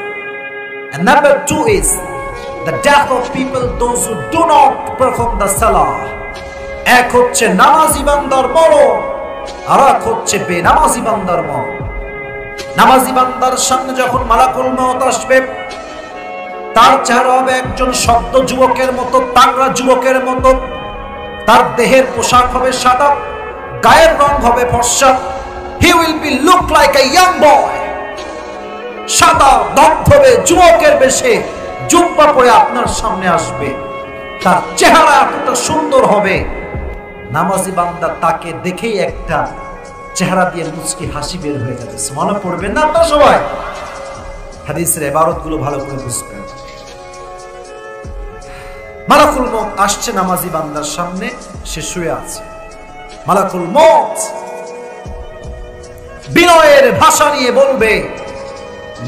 [SPEAKER 2] and number 2 is the death of people, those who do not perform the salah. এক হচ্ছে নামাজি বান্দার মরণ, আর এক হচ্ছে বেনামাজি বান্দার মরণ। নামাজি বান্দার সামনে যখন মালাকুল মউত আসবে, তার চেহারা হবে একজন সদ্য যুবকের মতো, তাগড়া যুবকের মতো। তার দেহের পোশাক হবে সাদা, গায়ের রং হবে ফর্সা। He will be look like a young boy, সাদা ধবধবে যুবকের বেশে জুব্বা পরে আপনার সামনে আসবে। তার চেহারা এতটা সুন্দর হবে, নামাজি বান্দা তাকে দেখেই একটা চেহারা দিয়ে মুচকি হাসি বের হয়ে যাবে। সুবহানাল্লাহ পড়বেন না আপনারা সবাই? হাদিসের ইবারতগুলো ভালো করে বুঝবেন। মালাকুল মউত আসছে নামাজি বান্দার সামনে, সে শুয়ে আছে। মালাকুল মউত বিনয়ের ভাষা নিয়ে বলবে,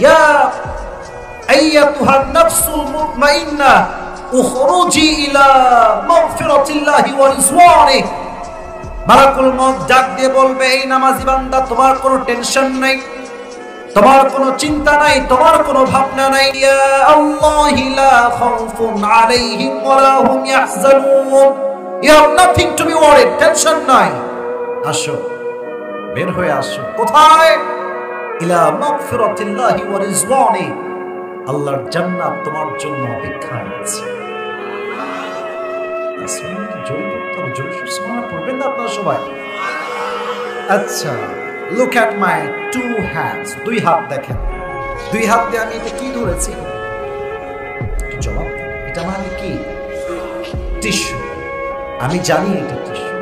[SPEAKER 2] ইয়া আইয়াতুহান নাফসুল মুতমাইন্নাহ উখরুজি ইলা মাগফিরাতিল্লাহি ওয়া রিজওয়ানিহি। মালাকুল মউত ডাক দিয়ে বলবে, এই নামাজি বান্দা, তোমার কোনো টেনশন নাই, তোমার কোনো চিন্তা নাই, তোমার কোনো ভাবনা নাই। ইয়া আল্লাহি লা খাউফুন আলাইহিম ওয়া লা হুম ইয়াহজানুন। You have nothing to be worried, tension নাই। আসো, বের হয়ে আসো। কোথায়? ইলা মাগফিরাতিল্লাহি ওয়া রিজওয়ানিহি, আল্লাহর জান্নাত তোমার জন্য অপেক্ষায় আছে। পড়বেন না আপনারা সবাই? আচ্ছা, look at my two hands, দুই হাত দেখেন। দুই হাত দিয়ে আমি এটা কি ধরেছি? জবাব দেন, এটা মানে কি? টিস্যু। আমি জানি এটা tissue,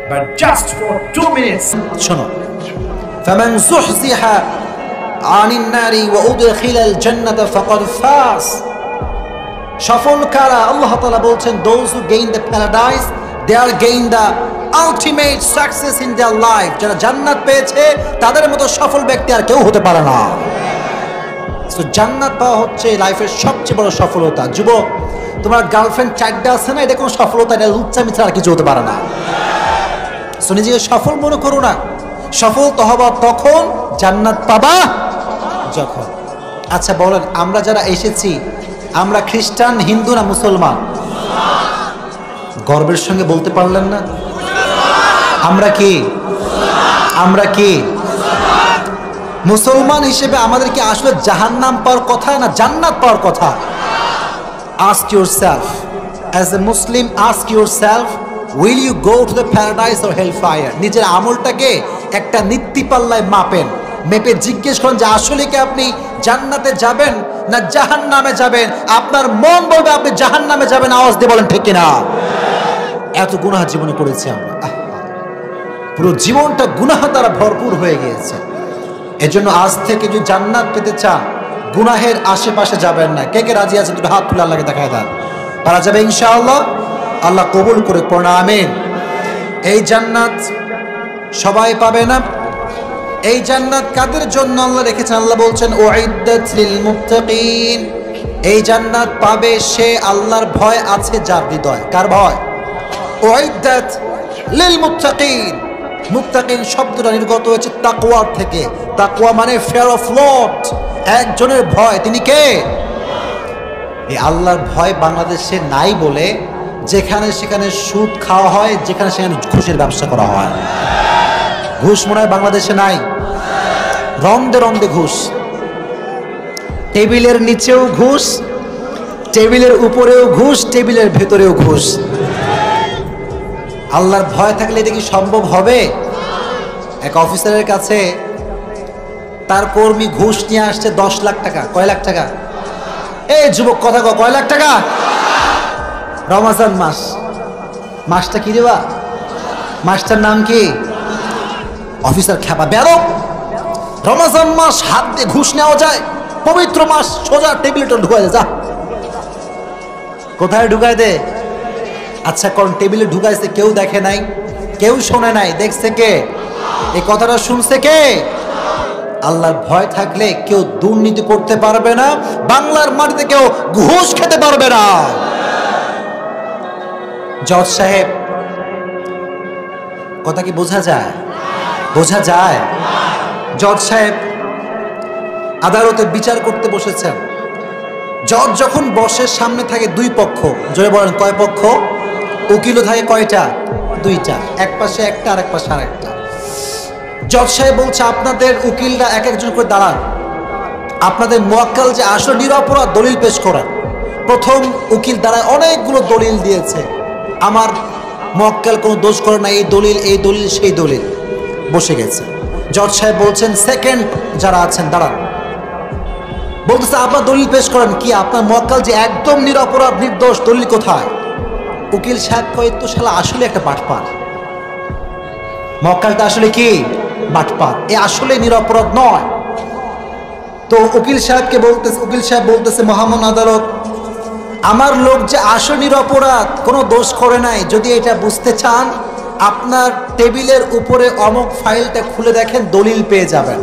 [SPEAKER 2] but just for 2 minutes শোনো। فمن زحزح عن النار وأدخل الجنة فقد فاز। সফল কারা? আল্লাহ তাআলা বলছেন, those who gain the paradise they are gain the ultimate success in their life। যারা জান্নাত পেয়েছে তাদের মতো সফল ব্যক্তি আর কেউ হতে পারে না। সো জান্নাত পাওয়া হচ্ছে লাইফের সবচেয়ে বড় সফলতা। যুবক, তোমার গার্লফ্রেন্ড 4টা আছে না, এটা কোনো সফলতা, এটা লুচ্চামি ছাড়া কিছু হতে পারে না। সো নিজেকে সফল মনে করো না। সফল তো হবা তখন, জান্নাত পাবা যখন। আচ্ছা বলেন, আমরা যারা এসেছি, আমরা খ্রিস্টান, হিন্দু না মুসলমান? গর্বের সঙ্গে বলতে পারলেন না? আমরা কি? আমরা কি মুসলমান হিসেবে আমাদের কি আসলে জাহান্নাম পাওয়ার কথা না জান্নাত পাওয়ার কথা? Ask yourself, as a Muslim, ask yourself, will you go to the paradise or hellfire? নিজের আমলটাকে একটা নীতি পাল্লায় মাপেন, মেপে জিজ্ঞেস করেন যে আসলে কি আপনি জান্নাতে যাবেন না জাহান্নামে যাবেন? আপনার মন বলবে আপনি জাহান্নামে যাবেন। আওয়াজ দিয়ে বলেন ঠিক কিনা? এত গুনাহ জীবনে করেছি আমরা, পুরো জীবনটা গুনাহ দ্বারা ভরপুর হয়ে গিয়েছে। এজন্য আজ থেকে যদি জান্নাত পেতে চান, গুনাহের আশেপাশে যাবেন না। কে কে রাজি আছে? দুটো হাত তুলে আল্লাহকে দেখায় দেন। পারা যাবে ইনশাআল্লাহ। আল্লাহ কবুল করে পড়ুন, আমিন। এই জান্নাত সবাই পাবে না। এই জান্নাত কাদের জন্য আল্লাহ রেখেছেন? আল্লাহ বলছেন, উইদ্দাত লিল মুত্তাকিন। এই জান্নাত পাবে সে আল্লাহর ভয় আছে যার হৃদয়। কার ভয়? উইদ্দাত লিল মুত্তাকিন। মুত্তাকিন শব্দটা নির্গত হয়েছে তাকওয়া থেকে। তাকওয়া মানে ফিয়ার অফ লর্ড, একজনের ভয়। তিনি কে? এই আল্লাহর ভয় বাংলাদেশে নাই বলে যেখানে সেখানে সুদ খাওয়া হয়, যেখানে সেখানে ঘুষের ব্যবসা করা হয়। ঘুষ মনে হয় বাংলাদেশে নাই? রন্দে রন্দে ঘুষ। টেবিলের নিচেও ঘুষ, টেবিলের উপরেও ঘুষ, টেবিলের ভেতরেও ঘুষ। আল্লাহর ভয় থাকলে এটা কি সম্ভব হবে? এক অফিসারের কাছে তার কর্মী ঘুষ নিয়ে আসছে 10 লাখ টাকা। কয় লাখ টাকা? এই যুবক কথা কয় লাখ টাকা? রমজান মাস। মাসটা কি দেবা? মাসটার নাম কি? অফিসার খেপা, বেরোক। রমজান মাস হাত দিয়ে ঘুষ নেওয়া যায়? পবিত্র মাস, সোজা টেবিলে ঢুকায় দে। যা, কোথায় ঢুকায় দে? আচ্ছা কোন টেবিলে ঢুকাইছে? কেউ দেখে নাই, কেউ শোনে নাই, দেখছে কে? এই কথাটা শুনছে কে? আল্লাহর ভয় থাকলে কেউ দুর্নীতি করতে পারবে না, বাংলার মাটিতে কেউ ঘুষ খেতে পারবে না। জজ সাহেব, কথা কি বোঝা যায়? বোঝা যায়? জজ সাহেব আদালতে বিচার করতে বসেছেন। জজ যখন বসে, সামনে থাকে দুই পক্ষ। জোরে বলেন কয় পক্ষ? উকিলও থাকে কয়টা? দুইটা। এক পাশে একটা, আর এক পাশে আর একটা। জজ সাহেব বলছে, আপনাদের উকিলরা এক একজন করে দাঁড়ান, আপনাদের মুয়াক্কাল যে আসলে নিরপরাধ দলিল পেশ করেন। প্রথম উকিল দাঁড়ায়, অনেকগুলো দলিল দিয়েছে, আমার মুয়াক্কাল কোনো দোষ করে না, এই দলিল, এই দলিল, সেই দলিল। বসে গেছে। জজ সাহেব বলছেন, সেকেন্ড যারা আছেন দাঁড়ান। বলতেছে, আপনার দলিল পেশ করেন। কি আপনার মুয়াক্কাল যে একদম নিরপরাধ, নির্দোষ, দলিল কোথায়? উকিল সাহেব কয়, তো শালা আসলে একটা বাটপার। মুয়াক্কালটা আসলে কি? বাটপার। এ আসলে নিরপরাধ নয়।
[SPEAKER 1] তো উকিল সাহেব বলতেছে মহামান্য আদালত, আমার লোক যে আসনির অপরাধ কোনো দোষ করে নাই, যদি এটা বুঝতে চান আপনার টেবিলের উপরে অমুক ফাইলটা খুলে দেখেন, দলিল পেয়ে যাবেন।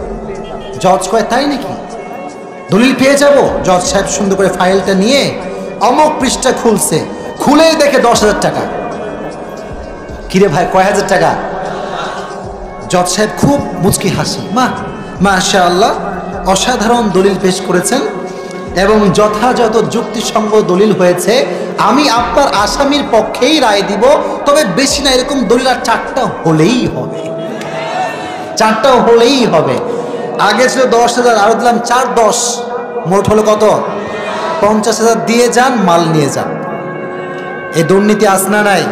[SPEAKER 1] জজ কয় তাই নাকি, দলিল পেয়ে যাব? জজ সাহেব সুন্দর করে ফাইলটা নিয়ে অমুক পৃষ্ঠা খুলছে, খুলেই দেখে 10,000 টাকা। কিরে ভাই কয় হাজার টাকা? জজ সাহেব খুব মুচকি হাসি, মাশাআল্লাহ অসাধারণ দলিল পেশ করেছেন এবং যথাযথ যুক্তিসঙ্গত দলিল হয়েছে, আমি আপনার আসামির পক্ষেই রায় দিব, তবে বেশি না, এরকম দলিল আর 4টা হলেই হবে, 4টা হলেই হবে। আগে ছিল 10,000, আরো দিলাম 4 10, মোট হলো কত? 50,000 দিয়ে যান, মাল নিয়ে যান। এই দুর্নীতি আছে না নাই?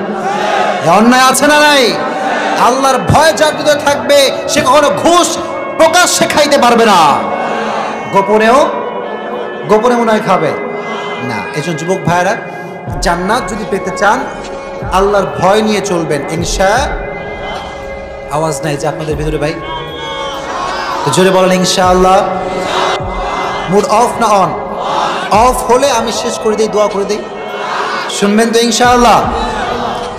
[SPEAKER 1] অন্যায় আছে না নাই? আল্লাহর ভয় যার ভিতরে থাকবে সে কখনো ঘুষ প্রকাশ্যে খাইতে পারবে না, গোপনে মনে হয় খাবে না। এজন্য যুবক ভাইরা জান্নাত যদি পেতে চান আল্লাহর ভয় নিয়ে চলবেন আওয়াজ নাই যে আপনাদের ভিতরে ভাই, তো জোরে বলেন ইনশাআল্লাহ। মুড অফ না অন? অফ হলে আমি শেষ করে দিই, দোয়া করে দিই, শুনবেন তো ইনশাআল্লাহ।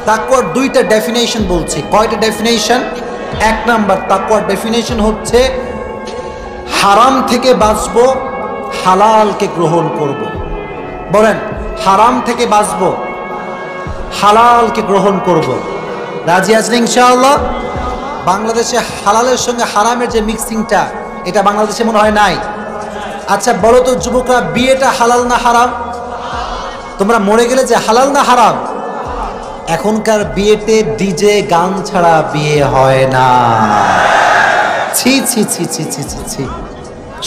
[SPEAKER 1] তাকওয়ার 2টা ডেফিনেশন বলছি। কয়টা ডেফিনেশন? 1 নাম্বার, তাকওয়ার ডেফিনেশন হচ্ছে হারাম থেকে বাঁচবো, হালালকে গ্রহণ করব। বলেন, হারাম থেকে বাঁচবো, হালালকে গ্রহণ করব। রাজি আছেন ইনশাআল্লাহ? বাংলাদেশে হালালের সঙ্গে হারামের যে মিক্সিংটা, এটা বাংলাদেশে মনে হয় নাই। আচ্ছা বলো তো যুবকরা, বিয়েটা হালাল না হারাম? তোমরা মরে গেলে যে হালাল না হারাম? এখনকার বিয়েতে ডিজে গান ছাড়া বিয়ে হয় না। ছি ছি ছি ছি ছি ছি ছি।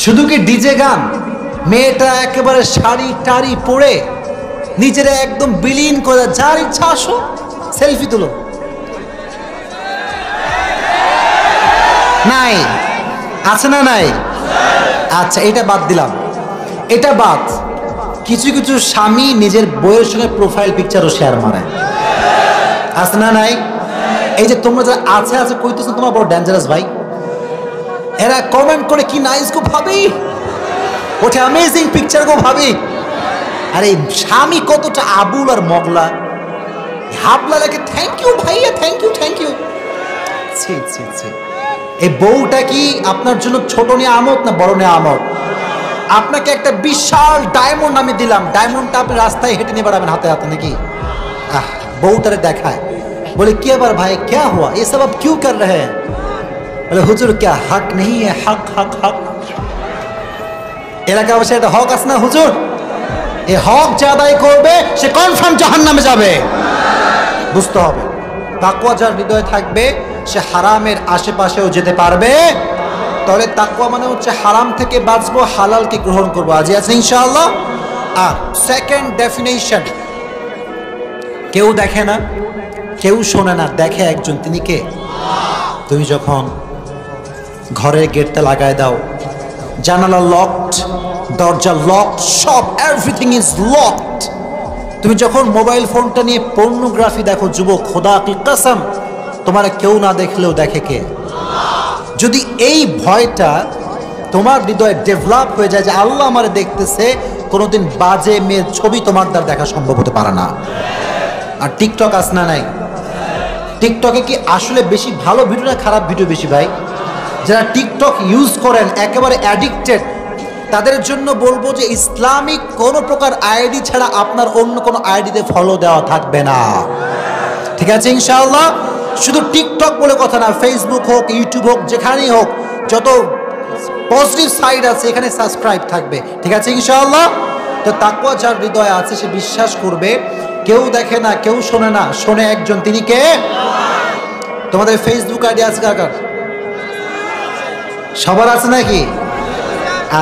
[SPEAKER 1] শুধু কি ডিজে গান? মেয়েটা একেবারে শাড়ি টাড়ি পরে নিজেরা একদম বিলীন করে, যার ইচ্ছা আসো সেলফি তুলো। নাই? আছে না নাই? আচ্ছা এটা বাদ দিলাম, এটা বাদ। কিছু কিছু স্বামী নিজের বইয়ের সঙ্গে প্রোফাইল পিকচারও শেয়ার মারে, আছে না নাই? এই যে তোমরা যারা আছে কইতেছো, তোমার বড় ডেঞ্জারাস ভাই। এরা কমেন্ট করে কি নাইস গো ভাবি, ওটা অ্যামেজিং পিকচার গো ভাবি। আরে স্বামী কতটা আবুল আর মগলা, হাবলা লাগে থ্যাংক ইউ ভাইয়া, থ্যাংক ইউ। ছি ছি ছি। এই বউটা কি আপনার জন্য ছোট নিয়ামত না বড় নিয়ামত? আপনাকে একটা বিশাল ডায়মন্ড আমি দিলাম, ডায়মন্ডটা আপনি রাস্তায় হেঁটে নিয়ে বেড়াবেন হাতে হাতে নাকি? বউটারে দেখায়, बोले क्या बार भाई क्या हुआ, ये सब आप क्यों कर रहे हैं? बोले हुजूर क्या हक नहीं है, हक हक हक। এলাকা অবশ্যই একটা হক আছে না হুজুর, এই হক যে আদায় করবে সে কনফার্ম জাহান্নামে যাবে, বুঝতে হবে। তাকওয়া যার হৃদয়ে থাকবে সে হারামের আশেপাশেও যেতে পারবে। তাহলে তাকওয়া মানে হচ্ছে হারাম থেকে বাঁচবো, হালালকে গ্রহণ করবো। আজ আছে ইনশাআল্লাহ। আর সেকেন্ড ডেফিনেশন, কেউ দেখে না, কেউ শোনে না, দেখে একজন, তিনি কে? তুমি যখন ঘরের গেটটা লাগায় দাও, জানালা লকড, দরজা লকড, সব এভরিথিং ইজ লকড। তুমি যখন মোবাইল ফোনটা নিয়ে পর্নোগ্রাফি দেখো যুবক, খোদা কি কসম তোমার কেউ না দেখলেও দেখে কে? যদি এই ভয়টা তোমার হৃদয়ে ডেভেলপ হয়ে যায় যে আল্লাহ আমার দেখতেছে, কোনোদিন বাজে মেয়ের ছবি তোমার দ্বারা দেখা সম্ভব হতে পারে না। আর টিকটক আছে না নাই? টিকটকে কি আসলে বেশি ভালো ভিডিও না খারাপ ভিডিও বেশি ভাই? যারা টিকটক ইউজ করেন একেবারে অ্যাডিক্টেড, তাদের জন্য বলবো যে ইসলামিক কোনো প্রকার আইডি ছাড়া আপনার অন্য কোনো আইডিতে ফলো দেওয়া থাকবে না, ঠিক আছে ইনশাআল্লাহ? শুধু টিকটক বলে কথা না, ফেসবুক হোক, ইউটিউব হোক, যেখানেই হোক, যত পজিটিভ সাইড আছে এখানে সাবস্ক্রাইব থাকবে, ঠিক আছে ইনশাআল্লাহ? তো তাকওয়া যার হৃদয়ে আছে সে বিশ্বাস করবে কেউ দেখে না, কেউ শোনে না, শোনে একজন, তিনি কে? তোমাদের ফেসবুক আইডি আছে কাকার? সবার আছে নাকি?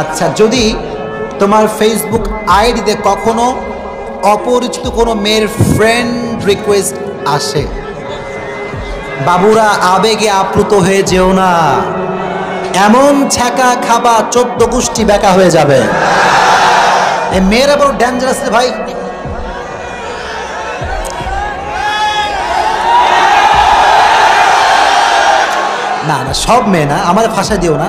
[SPEAKER 1] আচ্ছা, যদি তোমার ফেসবুক আইডিতে কখনো অপরিচিত কোনো মেয়ের ফ্রেন্ড রিকোয়েস্ট আসে, বাবুরা আবেগে আপ্লুত হয়ে যেও না, এমন ছ্যাঁকা খাবা 14 গোষ্ঠী বেকা হয়ে যাবে। এই মেয়েরা বড় ডেঞ্জারাস রে ভাই। না না, সব মেয়ে না, আমার ফাঁসা দিও না।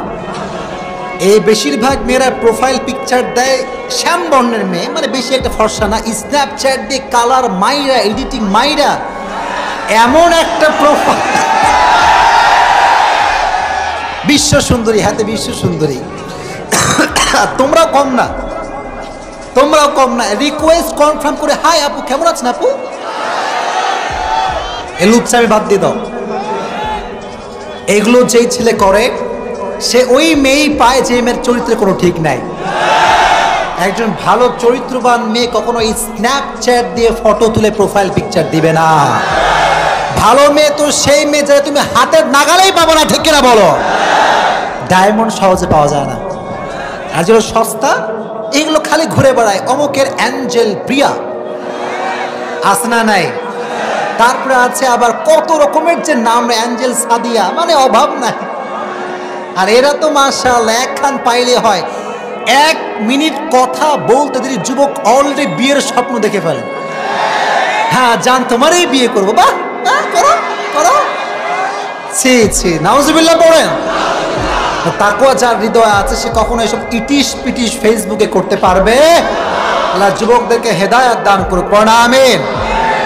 [SPEAKER 1] এই বেশিরভাগ মেয়েরা প্রোফাইল পিকচার দেয় শ্যাম বর্ণের মেয়ে, মানে বেশি একটা ফর্সা না, স্ন্যাপচ্যাট দিয়ে কালার মাইরা, এডিটিং মাইরা এমন একটা প্রোফাইল, বিশ্ব সুন্দরী, হাতে বিশ্ব সুন্দরী। তোমরাও কম না, তোমরাও কম না। রিকোয়েস্ট কনফার্ম করে, হাই আপু কেমন আছেন আপু, এ লুচ্চামি বাদ দিয়ে দাও। এগুলো যেই ছেলে করে সে ওই মেয়েই পায় যে মেয়ের চরিত্রে কোনো ঠিক নাই। একজন ভালো চরিত্রবান মেয়ে কখনো স্ন্যাপচ্যাট দিয়ে ফটো তুলে প্রোফাইল পিকচার দিবে না। ভালো মেয়ে তো সেই মেয়ে যারা তুমি হাতের নাগালেই পাবো না, ঠিক কিনা বলো? ডায়মন্ড সহজে পাওয়া যায় না, আর যেগুলো সস্তা এগুলো খালি ঘুরে বেড়ায়। অমুকের অ্যাঞ্জেল প্রিয়া আছে না নাই? তারপরে আছে আবার কত রকমের যে নাম, অ্যাঞ্জেল সাদিয়া, মানে অভাব নাই। আর এরা তো মাশাআল্লাহ একখান পাইলে হয়। 1 মিনিট কথা বলতে দেরি যুবক অলরেডি বিয়ের স্বপ্ন দেখে ফেলে। হ্যাঁ জান তোমারই বিয়ে করবো, বাহ করো করো, ছি ছি, নাউজুবিল্লাহ পড়েন। তাকওয়া যার হৃদয়ে আছে সে কখনো এসব ইটিশ পিটিশ ফেসবুকে করতে পারবে? আল্লাহ যুবকদেরকে হেদায়েত দান করুক, পড়া আমিন।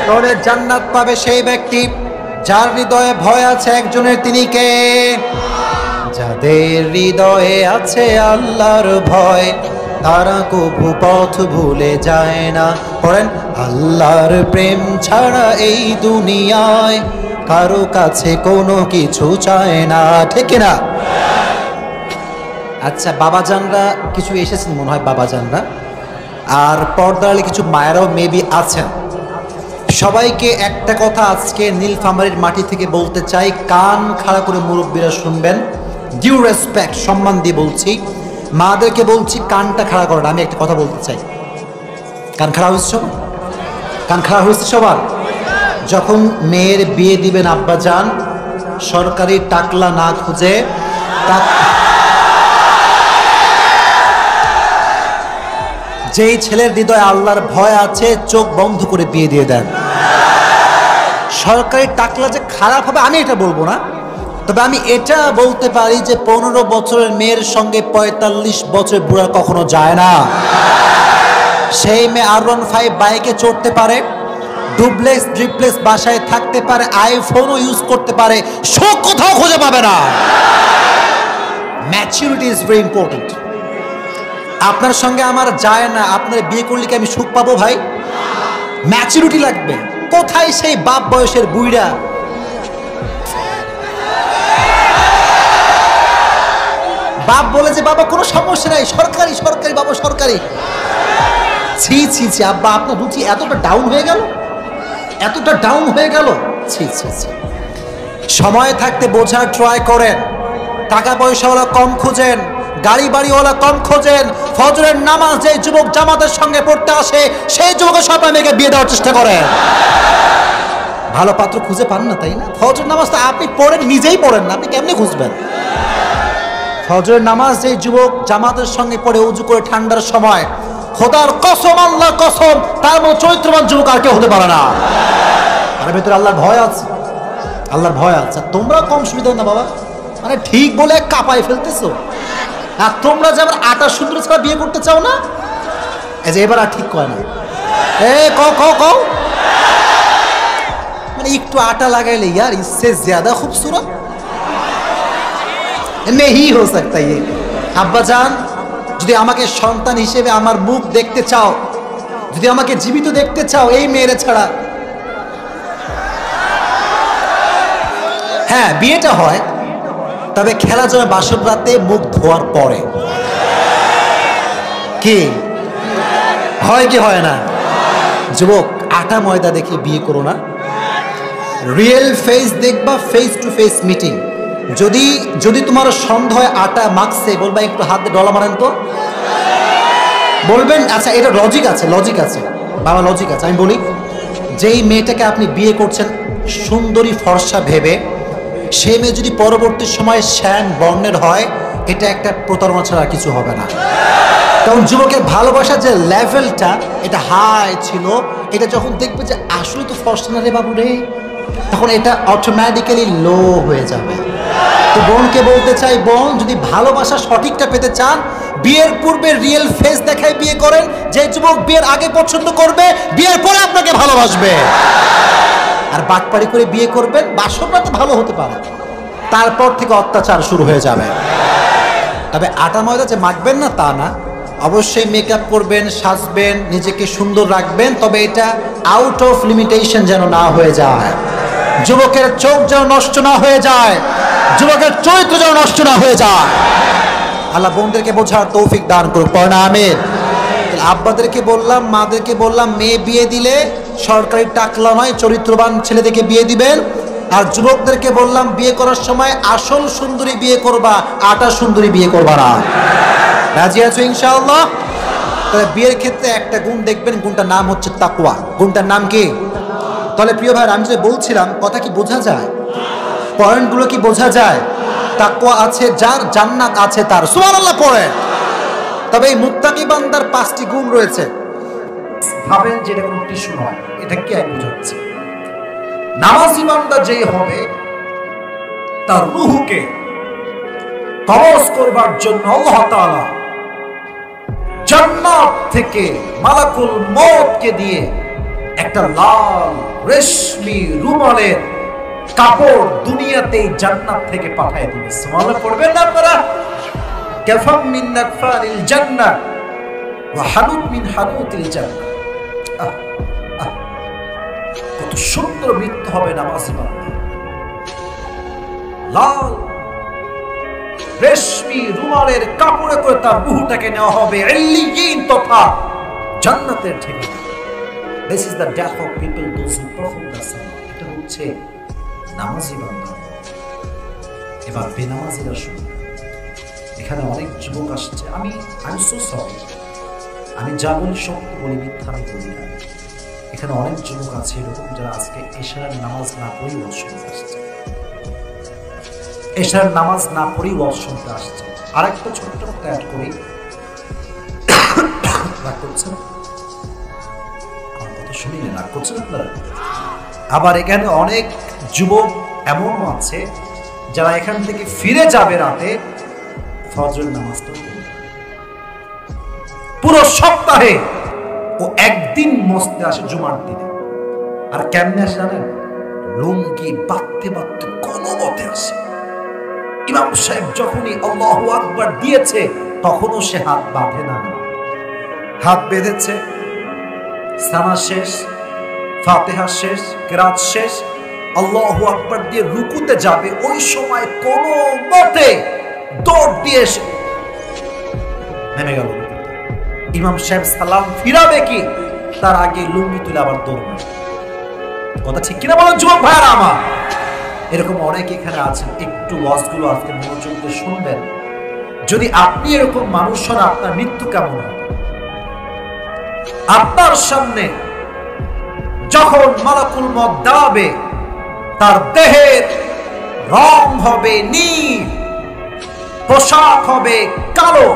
[SPEAKER 1] তাহলে জান্নাত পাবে সেই ব্যক্তি যার হৃদয়ে ভয় আছে একজনের, তিনি কে? যাদের হৃদয়ে আছে আল্লাহর ভয় তারা কভু পথ ভুলে যায় না। পড়েন, আল্লাহর প্রেম ছাড়া এই দুনিয়ায় কারো কাছে কোনো কিছু চায় না, ঠিক না? আচ্ছা, বাবাজানরা কিছু এসেছেন মনে হয়, বাবাজানরা আর পর্দার কিছু মায়েরাও মেবি আছেন। সবাইকে একটা কথা আজকে নীলফামারীর মাটি থেকে বলতে চাই, কান খাড়া করে মুরব্বীরা শুনবেন, ডিউ রেসপেক্ট, সম্মান দিয়ে বলছি, মাদেরকে বলছি কানটা খাড়া করেন। আমি একটা কথা বলতে চাই, কান খাড়া হয়েছে, কান খাড়া হয়েছে সবার। যখন মেয়ের বিয়ে দিবেন আব্বা যান, সরকারি টাকলা না খুঁজে যেই ছেলের হৃদয়ে আল্লাহর ভয় আছে চোখ বন্ধ করে বিয়ে দিয়ে দেন। সরকারি টাকলা যে খারাপ হবে আমি এটা বলবো না, তবে আমি এটা বলতে পারি যে 15 বছরের মেয়ের সঙ্গে 45 বছরের বুড়া কখনো যায় না। সেই মেয়ে R15 বাইকে চড়তে পারে, ডুপ্লেক্স ট্রিপ্লেক্স বাসায় থাকতে পারে, আইফোনও ইউজ করতে পারে, শোক কোথাও খুঁজে পাবে না। Maturity is very important. আপনার সঙ্গে আমার যায় না, আপনার বিয়ে করলে কি আমি সুখ পাবো ভাই? ম্যাচুরিটি লাগবে। কোথায় সেই বাপ বয়সের বুইড়া? বাপ বলে যে বাবা কোনো সমস্যা নাই, সরকারি সরকারি বাবা সরকারি। ছি ছি ছি, আব্বা আপনার রুচি এতটা ডাউন হয়ে গেল, এতটা ডাউন হয়ে গেল, ছি ছি ছি। সময় থাকতে বোঝার ট্রাই করেন, টাকা পয়সাওয়ালা কম খুঁজেন, গাড়ি বাড়িওয়ালা কম খোঁজেন। ফজরের নামাজ যে যুবক জামাতের সঙ্গে পড়তে আসে সেই যুবকের সাথে মেয়েকে বিয়ে দেওয়ার চেষ্টা করেন। ভালো পাত্র খুঁজে পান না, তাই না? ফজরের নামাজটা আপনি পড়েন, নিজেই পড়েন না, আপনি কেমনে খুঁজবেন? ফজরের নামাজ যে যুবক জামাতের সঙ্গে পড়ে উজু করে ঠান্ডার সময়, খোদার কসম, আল্লাহর কসম, তার মতো চরিত্রবান যুবক আর কেউ হতে পারে না। তার ভেতরে আল্লাহর ভয় আছে, আল্লাহর ভয় আছে। তোমরা কম সুবিধা না বাবা, মানে ঠিক বলে কাঁপাই ফেলতেছো। আর তোমরা যে আবার আটা সুন্দর ছাড়া বিয়ে করতে চাও না, এই যে এবার আর ঠিক কয় না, এ কও মানে একটু আটা লাগাইলে यार इससे ज्यादा खूबसूरत नहीं हो सकता ये। আব্বা জান, যদি আমাকে সন্তান হিসেবে আমার মুখ দেখতে চাও, যদি আমাকে জীবিত দেখতে চাও, এই মেয়েরা ছাড়া। হ্যাঁ বিয়েটা হয়, তবে খেলা জমে বাসর রাতে মুখ ধোয়ার পরে। কি হয় কি হয় না? যুবক, আটা ময়দা দেখে বিয়ে করো না, রিয়েল ফেস দেখবা, ফেস টু ফেস মিটিং। যদি তোমার সন্দেহ হয় আটা মাখছে, বলবা একটু হাত দিয়ে ডলা মারেন তো, বলবেন আচ্ছা এটা লজিক আছে, লজিক আছে বাবা, লজিক আছে। আমি বলি, যেই মেয়েটাকে আপনি বিয়ে করছেন সুন্দরী ফর্সা ভেবে, সে মেয়ে যদি পরবর্তী সময় শ্যাম বর্ণের হয়, এটা একটা প্রতারণা ছাড়া কিছু হবে না। কারণ যুবকের ভালোবাসার যে লেভেলটা এটা হাই ছিল, এটা যখন দেখবে যে আসলে তো ফর্সা না রে বাবু রে, তখন এটা অটোমেটিক্যালি লো হয়ে যাবে। তো বোনকে বলতে চাই, বোন যদি ভালোবাসা সঠিকটা পেতে চান, বিয়ের পূর্বে রিয়েল ফেস দেখায় বিয়ে করেন। যে যুবক বিয়ের আগে পছন্দ করবে, বিয়ের পরে আপনাকে ভালোবাসবে। আর বাটপাড়ি করে বিয়ে করবেন, বাসরটা তো ভালো হতে পারে, তারপর থেকে অত্যাচার শুরু হয়ে যাবে। তবে আটা ময়দা যে মাখবেন না তা না, অবশ্যই মেকআপ করবেন, সাজবেন, নিজেকে সুন্দর রাখবেন, তবে এটা আউট অফ লিমিটেশন যেন না হয়ে যায়। যুবকের চোখ যেন নষ্ট না হয়ে যায়, যুবকের চরিত্র যেন নষ্ট না হয়ে যায়। আল্লাহ বোনদেরকে বোঝার তৌফিক দান করুক, পড়না আমিন। আব্বাদেরকে বললাম, মাদেরকে বললাম, মেয়ে বিয়ে দিলে সরকারি টাকলা নয়, চরিত্রবান ছেলেদেরকে বিয়ে দিবেন। আর যুবকদেরকে বললাম, বিয়ে করার সময় আসল সুন্দরী বিয়ে করবা, আটা সুন্দরী বিয়ে করবা না। রাজি আছো ইনশাআল্লাহ? তাহলে বিয়ের ক্ষেত্রে একটা গুণ দেখবেন, গুণটার নাম হচ্ছে তাকওয়া। গুণটার নাম কি? তাহলে প্রিয় ভাই, আমি যে বলছিলাম, কথা কি বোঝা যায়? পয়েন্টগুলো কি বোঝা যায়? তাকওয়া আছে যার, জান্নাত আছে তার। সুবহানাল্লাহ পড়ে। তবে এই মুত্তাকি বান্দার 5টি গুণ রয়েছে।
[SPEAKER 2] ভাবেন যে এটা কোনো টিস্যু নয়, এটা কি আমি বুঝাচ্ছি? নামাজি বান্দা যেই হবে, তার রূহকে কবজ করবার জন্য আল্লাহ তাআলা জান্নাত থেকে মালাকুল মউতকে দিয়ে একটা লাল রেশমি রুমালের কাপড় দুনিয়াতেই জান্নাত থেকে পাঠিয়ে দিবে। সুবহানাল্লাহ পড়বেন না আপনারা? কাফাম মিন নাফারিল জান্নাহ ওয়া হানুত মিন হানুতিল জান্নাহ। কত সুন্দর মৃত্যু হবে নামাজি বান্দা। লাল রেশমি রুমালের কাপড়ে করে তার রূহটাকে নেওয়া হবে ইল্লিয়িন তথা জান্নাতের ঠিকানা। This is the death of people those who perform the salah. এটা হচ্ছে নামাজি বান্দা। এবার বেনামাজিরা শুনুন। এখানে অনেক যুবক আসছে, আমি সো সরি, আমি যা বলি সত্য বলি, মিথ্যা আমি বলি না। এখানে অনেক যুবক আছে এরকম, যারা আজকে এশার নামাজ না পড়েই ওয়াজ শুনতে আসছে। এশার নামাজ না পড়েই ওয়াজ শুনতে আসছে। আর একটা ছোট্ট কথা অ্যাড করি, রাগ করছেন? আমার কথা শুনিলে রাগ করছেন আপনারা? আবার এখানে অনেক যুবক এমনও আছে যারা এখান থেকে ফিরে যাবে রাতে, ফজরের নামাজটা পুরো সপ্তাহে ও একদিন মসজিদে আসে জুমার দিনে। আর কেমনে আসে জানেন? লুঙ্গি বাঁধতে বাঁধতে কোনো মতে আসে। ইমাম সাহেব যখনই আল্লাহু আকবার দিয়েছে, তখনও সে হাত বাঁধে না। হাত বেঁধেছে, সানা শেষ, ফাতিহা শেষ, কিরাত শেষ, আল্লাহু আকবার দিয়ে রুকুতে যাবে, ওই সময় কোনো মতে দৌড় দিয়ে এসে নেমে গেল। ইমাম সাহেব সালাম ফিরাবে কি, তার আগে লুঙ্গি তুলে আবার দৌড়। কথা ঠিক কিনা বলেন যুবক ভাইরা আমার? এরকম অনেক এখানে আছেন। একটু ওয়াজগুলো আজকে মনোযোগ দিয়ে শুনবেন। যদি আপনি এরকম মানুষ হন, আপনার মৃত্যু কেমন হবে? আপনার সামনে যখন মালাকুল মউত দাঁড়াবে, তার দেহের রং হবে নীল, পোশাক হবে কালো,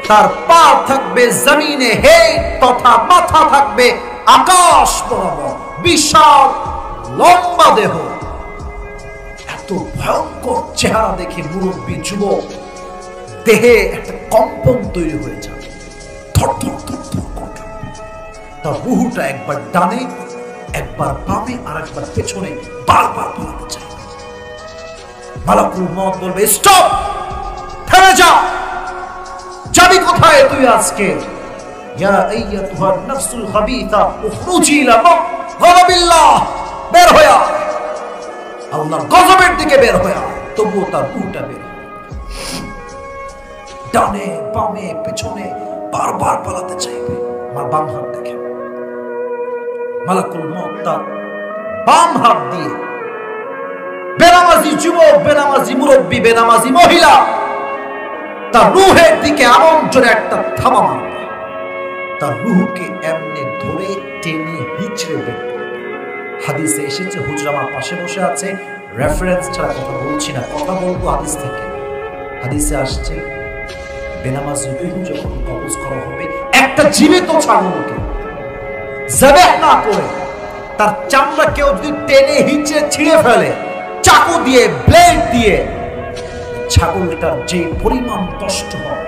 [SPEAKER 2] তার পা থাকবে জমিনে হে তথা মাথা থাকবে আকাশ বরাবর, বিশাল লম্বা দেহ। এত ভয়ঙ্কর চেহারা দেখে মুরব্বী যুবক দেহে একটা কম্পন তৈরি হয়ে যাবে, থরথর থরথর করবে। তার রূহটা একবার ডানে, একবার বামে, আর একবার পেছনে বারবার পালাতে চাইবে। মালাকুল মউত বলবে, স্টপ, থেমে যা, যাবি কোথায় তুই আজকে? ইয়া আইয়াতুহান নাফসুল খাবিসা উখরুজি ইলা গাযাবিল্লাহ, বের হয়ে আয়, আল্লাহর গজবের দিকে বের হয়ে আয়। তবুও তার রূহটা বের হয়, ডানে বামে পেছনে বারবার পালাতে চাইবে। আমার বাম হাত দেখে, মালাকুল মউত তার বাম হাত দিয়ে বেনামাজি যুবক, বেনামাজি মুরব্বী, বেনামাজি মহিলা তার রূহের দিকে এমন জোরে একটা থাবা মারবে, তার রূহকে এমনি ধরে টেনে হিচড়ে বের করবে। হাদিসে এসেছে, হুজুর আমার পাশে বসে আছে, রেফারেন্স ছাড়া কথা বলছি না, কথা বলবো হাদিস থেকে। হাদিসে আসছে, বেনামাজি রূহ যখন কবজ করা হবে, একটা জীবিত ছাগলকে যাবেহ না করে তার চামড়া কেউ যদি টেনে হিচড়ে ছিঁড়ে ফেলে চাকু দিয়ে, ব্লেড দিয়ে, ছাগলটার যে পরিমাণ কষ্ট হয়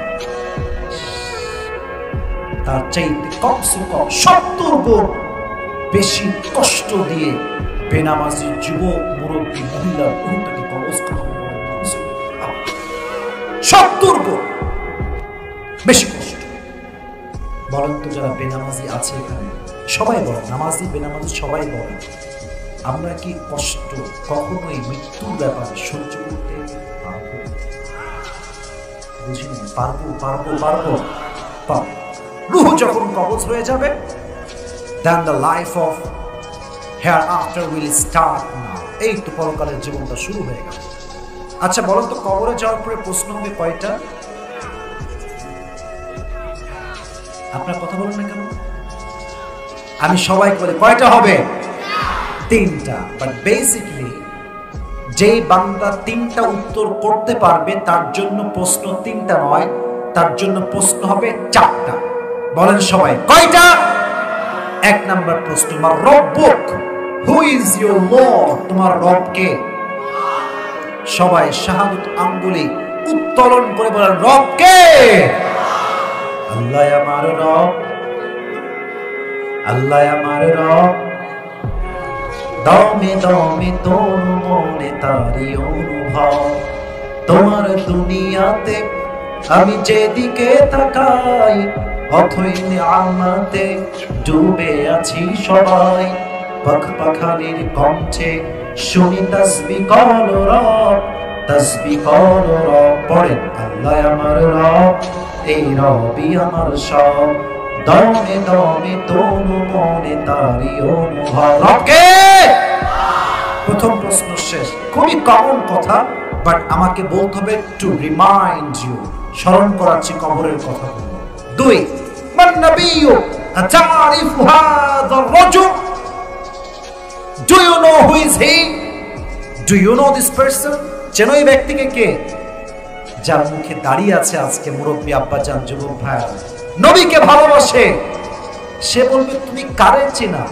[SPEAKER 2] তার চাইতে কমসে কম 70 গুণ বেশি কষ্ট দিয়ে বেনামাজি যুবক, মুরব্বী, মহিলা উল্টাকে কবজ করা 70 গুণ বেশি কষ্ট। বলেন তো যারা বেনামাজি আছে এখানে, সবাই বলেন, নামাজি বেনামাজি সবাই বলেন, আমরা কি কষ্ট কখনোই মৃত্যুর ব্যাপারে সহ্য করতে পারবো? বুঝিনি, পারবো পারবো পারবো পারবো। রূহ যখন কবজ হয়ে যাবে, then the life of hereafter will start now. এই তো পরকালের জীবনটা শুরু হয়ে গেল। আচ্ছা বলেন তো কবরে যাওয়ার পরে প্রশ্ন হবে কয়টা? আপনার কথা বলেন না কেন? আমি সবাইকে বলি কয়টা হবে? 3টা। বাট বেসিক্যালি যেই বান্দা 3টা উত্তর করতে পারবে তার জন্য প্রশ্ন 3টা নয়, তার জন্য প্রশ্ন হবে 4টা। বলেন সবাই কয়টা? 1 নাম্বার প্রশ্ন, তোমার রব্বুক, হু ইজ ইউর লর্ড, তোমার রব কে? সবাই শাহাদাত আঙ্গুলি উত্তোলন করে বলেন রব কে? আল্লাহ আমার রব, আল্লাহ আমার রব। দমে দমে তোর মনে তারি অনুভব, তোমার দুনিয়াতে আমি যেদিকে তাকাই অথই নিয়ামতে ডুবে আছি সবাই। পাখালির কণ্ঠে শুনি তাসবিহ কর রব, তাসবিহ কর রব। পড়েন আল্লাহ আমার রব, এই রবই আমার সব। দমে দমে তনু মনে তারি অনুভব। রবকে প্রথম প্রশ্ন শেষ। খুবই কমন কথা, বাট আমাকে বলতে হবে টু রিমাইন্ড ইউ, স্মরণ করাচ্ছি কবরের কথা। 2 মান নবিয়্যু আতারিফু হাযা রাজুল, do you know who is he? Do you know this person? চেনো এই ব্যক্তিকে কে? যার মুখে দাঁড়িয়ে আছে আজকে মুরব্বী আব্বাজান, যুবক ভাই, নবীকে ভালোবাসে, সে বলবে তুমি কারে চেনা?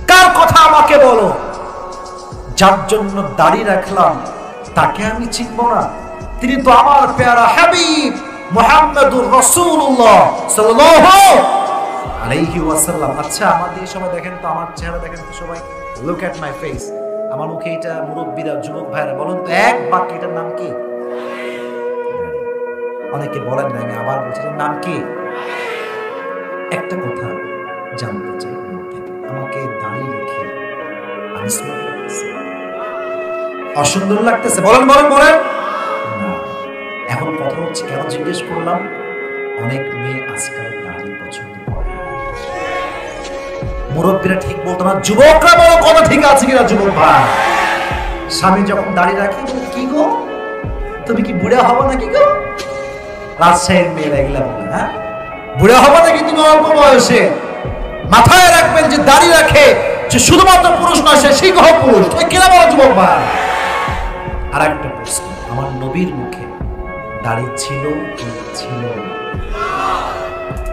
[SPEAKER 2] কার কথা আমাকে বলো? যার জন্য দাড়ি রাখলাম তাকে আমি চিনব না? তিনি তো আমার প্যারা হাবিব মুহাম্মদুর রাসূলুল্লাহ সাল্লাল্লাহু আলাইহি ওয়াসাল্লাম। আচ্ছা আমাদের সবাই দেখেন তো, আমার চেহারা দেখেন তো সবাই, লুক এট মাই ফেস। আমার মুখে এটা মুরব্বীরা, যুবক ভাইরা বলুন তো এক বাক্যে এটার নাম কি? অনেকে বলেন না, আমি আবার বলছি নাম কি? একটা কথা জানতে চাই, আমাকে দাঁড়িয়ে রেখে আমি স্মার্ট লাগতেছে, অসুন্দর লাগতেছে? বলেন বলেন বলেন। এখন কথা হচ্ছে কেন জিজ্ঞেস করলাম, অনেক মেয়ে আজকাল দাড়ি পছন্দ করে। মুরব্বীরা ঠিক বলতো না, যুবকরা বড় কথা ঠিক আছে কিনা? যুবক ভাই, স্বামী যখন দাড়ি রাখে কি গো তুমি কি বুড়া হবো নাকি গো? রাজশাহীর মেয়েরা এগুলা বলে, হ্যাঁ বুড়া হবো নাকি তুমি অল্প বয়সে? মাথায় রাখবেন যে দাড়ি রাখে যে শুধুমাত্র পুরুষ নয়, সে সিংহ পুরুষ। তুমি কিনা বলো যুবক ভাই? আর একটা প্রশ্ন, আমার নবীর মুখে দাড়ি ছিল কি ছিল?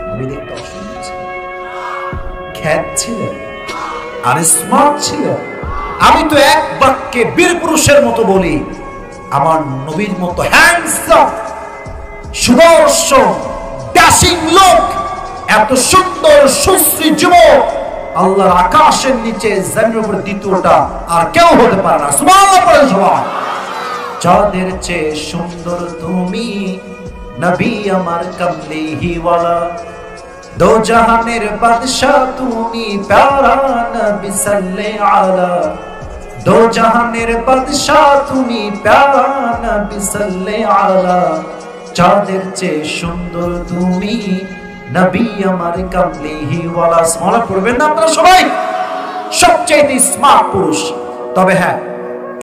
[SPEAKER 2] নবী দেখতে অসুন্দর ছিল, খ্যাত ছিল, আর স্মার্ট ছিল। আমি তো এক বাক্যে বীর পুরুষের মতো বলি, আমার নবীর মতো হ্যান্ডসাম, সুদর্শন, ড্যাশিং লোক, এত সুন্দর সুশ্রী যুবক আল্লাহর আকাশের নিচে জমিনের উপরে দ্বিতীয়টা আর কেউ হতে পারে না। সুবহানাল্লাহ বলেন সবাই। যাদের চেয়ে সুন্দর তুমি নবী আমার কামলিহি ওয়ালা, দো জাহানের বাদশা তুমি প্যারা নবী সাল্লাল্লাহু আলা, দো জাহানের বাদশা তুমি প্যারা নবী সাল্লাল্লাহু আলা। যাদের চেয়ে সুন্দর তুমি নবী আমার কামলিহি ওয়ালা। স্মরণ করবেন না আপনারা সবাই? সবচেয়ে স্মার্ট পুরুষ। তবে হ্যাঁ,